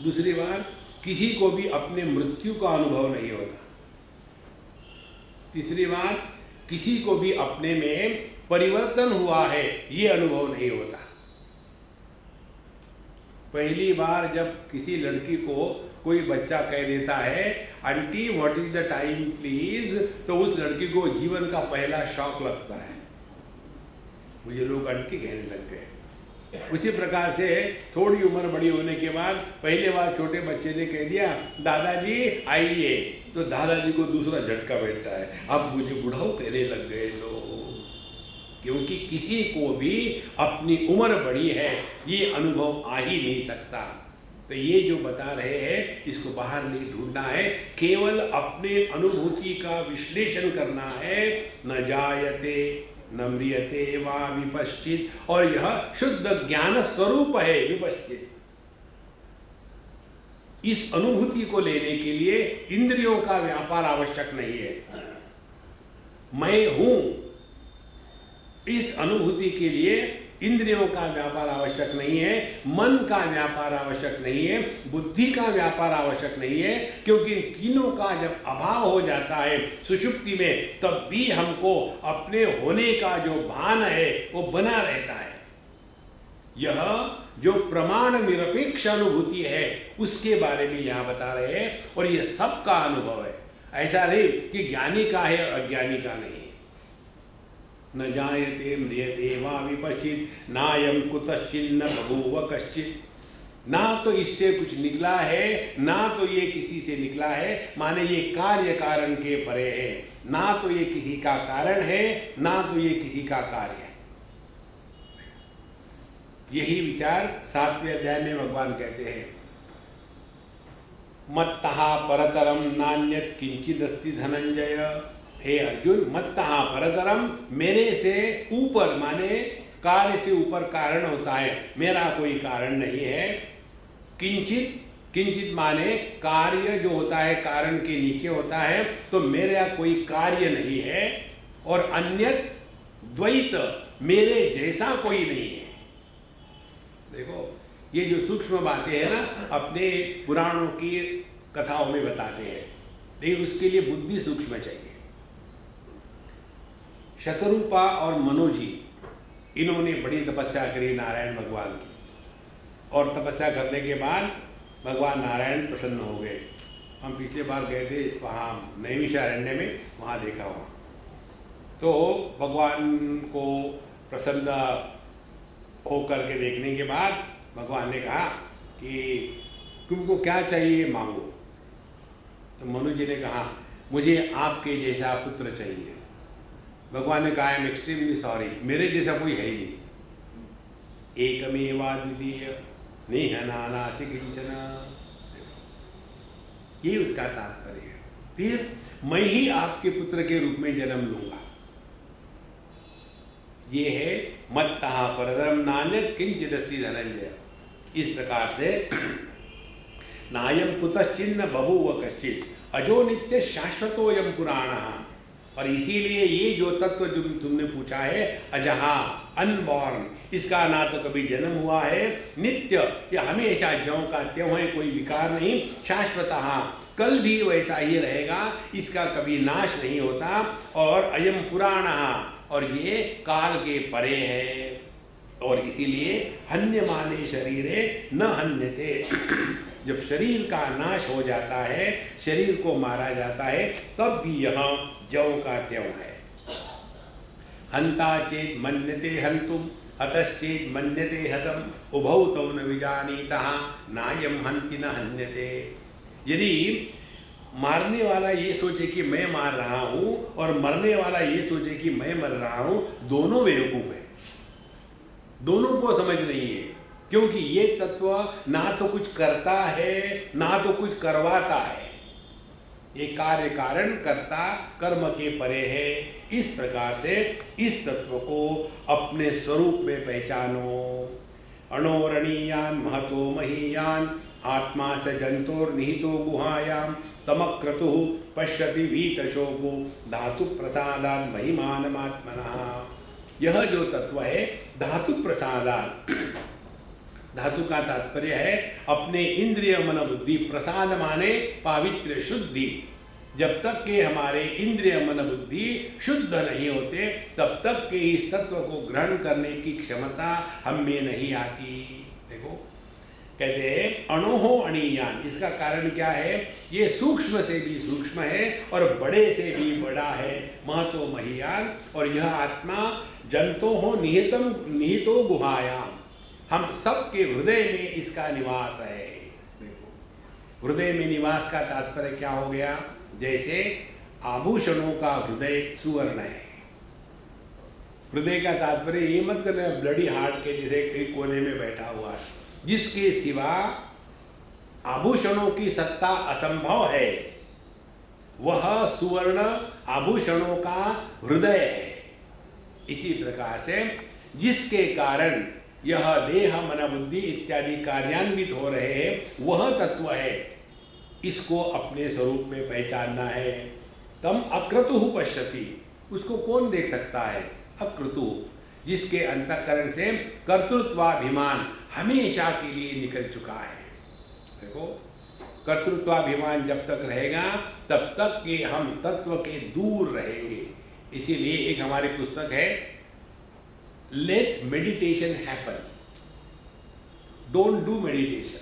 दूसरी बार किसी को भी अपने मृत्यु का अनुभव नहीं होता। तीसरी बार किसी को भी अपने में परिवर्तन हुआ है ये अनुभव नहीं होता। पहली बार जब किसी लड़की को कोई बच्चा कह देता है aunty what is the time please, तो उस लड़की को जीवन का पहला शॉक लगता है, मुझे लोग आंटी कहने लग गए। उसी प्रकार से थोड़ी उम्र बड़ी होने के बाद पहले बार छोटे बच्चे ने कह दिया दादाजी आइए, तो दादाजी को दूसरा झटका बैठता है, अब मुझे बुढ़ाऊ कहने लग गए लोग, क्योंकि किसी को भी अपनी उम्र बड़ी है ये अनुभव आ ही नहीं सकता। तो ये जो बता रहे हैं इसको बाहर नहीं ढूंढना है, केवल अपने अनुभूति का विश्लेषण करना है। न जायते न म्रियते वा विपश्चित्, और यह शुद्ध ज्ञान स्वरूप है विपश्चित्। इस अनुभूति को लेने के लिए इंद्रियों का व्यापार आवश्यक नहीं है। मैं हूं, इस अनुभूति के लिए इंद्रियों का व्यापार आवश्यक नहीं है, मन का व्यापार आवश्यक नहीं है, बुद्धि का व्यापार आवश्यक नहीं है, क्योंकि इन तीनों का जब अभाव हो जाता है सुषुप्ति में तब भी हमको अपने होने का जो भान है वो बना रहता है। यह जो प्रमाण निरपेक्ष अनुभूति है उसके बारे में यहाँ बता रहे हैं, और ये सबका अनुभव है, ऐसा नहीं कि ज्ञानी का है और अज्ञानी का नहीं। न जायते म्रियते वा विपश्चित् नायं कुतश्चिन्न बभूव कश्चित्। ना तो इससे कुछ निकला है ना तो ये किसी से निकला है, माने ये कार्य कारण के परे है, ना तो ये किसी का कारण है ना तो ये किसी का कार्य है। यही विचार 7वें अध्याय में भगवान कहते हैं मत्तः परतरम नान्यत् किंचिदस्ति धनंजय। हे अर्जुन, मत्तः परतरम, मेरे से ऊपर, माने कार्य से ऊपर कारण होता है, मेरा कोई कारण नहीं है। किंचित, किंचित माने कार्य जो होता है कारण के नीचे होता है, तो मेरा कोई कार्य नहीं है। और अन्यत द्वैत, मेरे जैसा कोई नहीं है। देखो ये जो सूक्ष्म बातें हैं ना अपने पुराणों की कथाओं में बताते हैं, लेकिन उसके लिए बुद्धि सूक्ष्म चाहिए। शतरूपा और मनोजी इन्होंने बड़ी तपस्या करी नारायण भगवान की, और तपस्या करने के बाद भगवान नारायण प्रसन्न हो गए। हम पिछले बार गए थे वहाँ नैमिषारण्य में, वहाँ देखा वहाँ तो भगवान को प्रसन्न होकर के देखने के बाद भगवान ने कहा कि तुमको क्या चाहिए मांगो। तो मनु जी ने कहा मुझे आपके जैसा पुत्र चाहिए। भगवान ने कहा आई एम एक्सट्रीमली सॉरी, मेरे जैसा कोई है ही नहीं, एकमेवाद्वितीय नेह नानास्ति किंचन। ये उसका तात्पर्य है। फिर मैं ही आपके पुत्र के रूप में जन्म लूंगा। ये है मत्तः परधर्म नान्यत् किंचिदस्ति धनंजय। इस प्रकार से नायम कुतश्चिन्न बभूव कश्चित् अजो नित्य शाश्वतोयम पुराणः। और इसीलिए ये जो तत्व जो तुमने पूछा है अजहा अनबॉर्न, इसका ना तो कभी जन्म हुआ है, नित्य या हमेशा ज्यों का त्यों है, कोई विकार नहीं, शाश्वतः कल भी वैसा ही रहेगा, इसका कभी नाश नहीं होता। और अयम पुराणः, और ये काल के परे है। और इसीलिए हन्यमाने शरीरे न हन्यते। जब शरीर का नाश हो जाता है, शरीर को मारा जाता है, तब भी यह ज्यों का त्यों है। हंता चेत मन्यते हंतुम हतश्चेत मन्यते हतम उभौ तौ न विजानीतः नायम हंति न हन्यते। यदि मारने वाला ये सोचे कि मैं मार रहा हूं और मरने वाला ये सोचे कि मैं मर रहा हूं, दोनों बेवकूफ है, दोनों को समझ नहीं है। क्योंकि ये तत्व ना तो कुछ करता है ना तो कुछ करवाता है। ये कार्य कारण कर्ता कर्म के परे है। इस प्रकार से इस तत्व को अपने स्वरूप में पहचानो। अणोरणीयान महतो महीयान आत्मा स जंतोर्निहितो गुहायां तमक्रतु पश्यति भीतशोको धातु प्रसादान महिमानमात्मनः। यह जो तत्व है धातु प्रसादान, धातु का तात्पर्य है अपने इंद्रिय मन बुद्धि, प्रसाद माने पावित्र शुद्धि। जब तक के हमारे इंद्रिय मन बुद्धि शुद्ध नहीं होते तब तक के इस तत्व को ग्रहण करने की क्षमता हम में नहीं आती। देखो कहते हैं अणोहो अणीयान, इसका कारण क्या है? ये सूक्ष्म से भी सूक्ष्म है और बड़े से भी बड़ा है। महतो महीयान, और यह आत्मा जंतो हो निहितो गुहायाम, हम सबके हृदय में इसका निवास है। देखो हृदय में निवास का तात्पर्य क्या हो गया? जैसे आभूषणों का हृदय सुवर्ण है। हृदय का तात्पर्य ये मत करना ब्लडी हार्ट के जैसे एक कोने में बैठा हुआ है, जिसके सिवा आभूषणों की सत्ता असंभव है, वह सुवर्ण आभूषणों का हृदय है। इसी प्रकार से जिसके कारण यह देह मन बुद्धि इत्यादि कार्यान्वित हो रहे हैं वह तत्व है। इसको अपने स्वरूप में पहचानना है। तम अक्रतु पश्यति, उसको कौन देख सकता है? अक्रतु, जिसके अंतःकरण से कर्तृत्वाभिमान हमेशा के लिए निकल चुका है। देखो कर्तृत्वाभिमान जब तक रहेगा तब तक के हम तत्व के दूर रहेंगे। इसीलिए एक हमारी पुस्तक है let meditation happen, don't do meditation.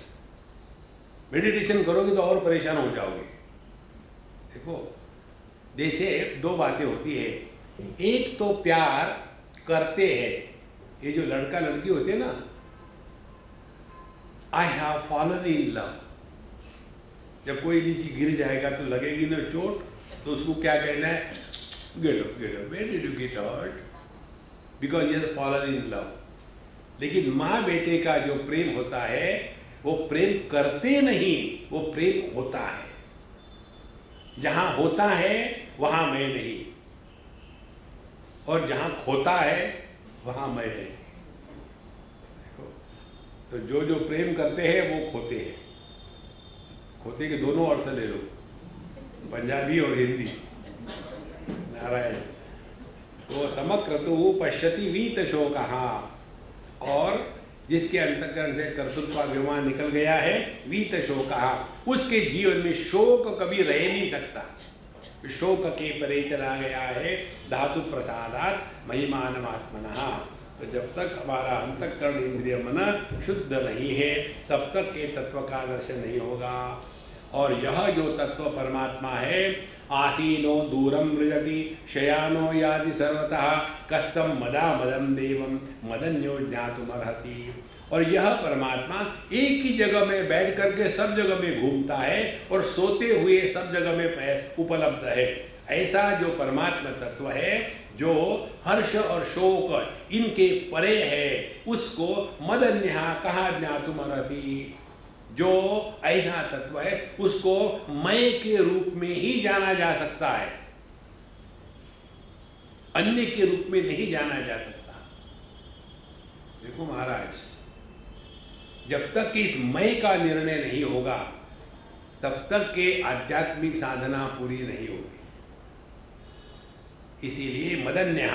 Meditation करोगे तो और परेशान हो जाओगे। देखो जैसे दो बातें होती है, एक तो प्यार करते हैं, ये जो लड़का लड़की होते हैं ना, I have fallen in love, जब कोई नीचे गिर जाएगा तो लगेगी ना चोट, तो उसको क्या कहना है? Get up, where did you get hurt? Because he has fallen in love. लेकिन माँ बेटे का जो प्रेम होता है वो प्रेम करते नहीं, वो प्रेम होता है। जहां होता है वहां मैं नहीं, और जहां खोता है वहां मैं नहीं। तो जो जो प्रेम करते हैं वो खोते हैं। खोते के दोनों अर्थ ले लो, पंजाबी और हिंदी। नारायण। तो तमक्रतु पश्यति वीत शोकः, और जिसके अंतःकरण से कर्तृत्वाभिमान निकल गया है, वीत शोकः, उसके जीवन में शोक कभी रह नहीं सकता। शोक के परे चला गया है। धातु प्रसादात महिमानमात्मनः, तो जब तक हमारा अंतःकरण इंद्रिय मन शुद्ध नहीं है तब तक ये तत्व का दर्शन नहीं होगा। और यह जो तत्व परमात्मा है, आसीनो दूरम मृजति शयानो यादि सर्वतः कस्तम मदा मदम देवम मदन्यो ज्ञातुमर्हति। और यह परमात्मा एक ही जगह में बैठ करके सब जगह में घूमता है और सोते हुए सब जगह में उपलब्ध है। ऐसा जो परमात्मा तत्व है, जो हर्ष और शोक इनके परे है, उसको मदन्यः कहा ज्ञातुमर्हति। जो ऐसा तत्व है उसको मैं के रूप में ही जाना जा सकता है, अन्य के रूप में नहीं जाना जा सकता। देखो महाराज, जब तक कि इस मैं का निर्णय नहीं होगा तब तक के आध्यात्मिक साधना पूरी नहीं होगी। इसीलिए मदन्यः,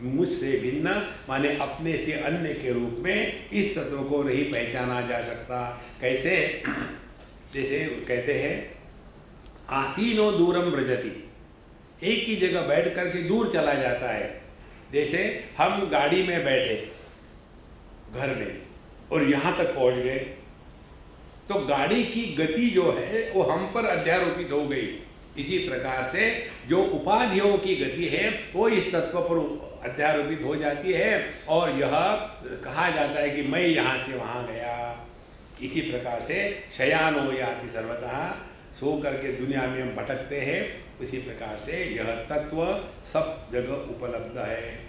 मुझसे भिन्न माने अपने से अन्य के रूप में इस तत्व को नहीं पहचाना जा सकता। कैसे? जैसे कहते हैं आसीनो दूरम व्रजति, एक ही जगह बैठ करके दूर चला जाता है। जैसे हम गाड़ी में बैठे घर में और यहाँ तक पहुँच गए, तो गाड़ी की गति जो है वो हम पर अध्यारोपित हो गई। इसी प्रकार से जो उपाधियों की गति है वो इस तत्व पर अध्यारोपित हो जाती है और यह कहा जाता है कि मैं यहाँ से वहाँ गया। इसी प्रकार से शयानो याति सर्वतः, सो करके दुनिया में हम भटकते हैं, उसी प्रकार से यह तत्व सब जगह उपलब्ध है।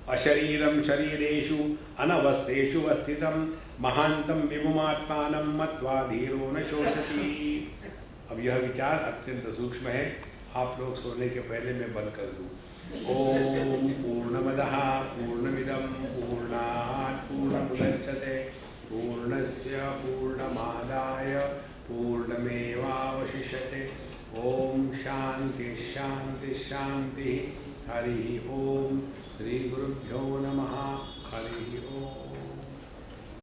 अशरीरम शरीरेषु अनवस्थेषु वस्थितम महांतम विभुमात्मानं मत्वा धीरो न शोचति। अब यह विचार अत्यंत सूक्ष्म है, आप लोग सोने के पहले मैं बंद कर दूँ। ओम पूर्णमदः पूर्णमिदं पूर्णात् पूर्णमुदच्यते पूर्णस्य पूर्णमादाय पूर्णमेवावशिष्यते। ओम शांति शांति शांति। हरि ओम। श्री गुरुभ्यो नमः।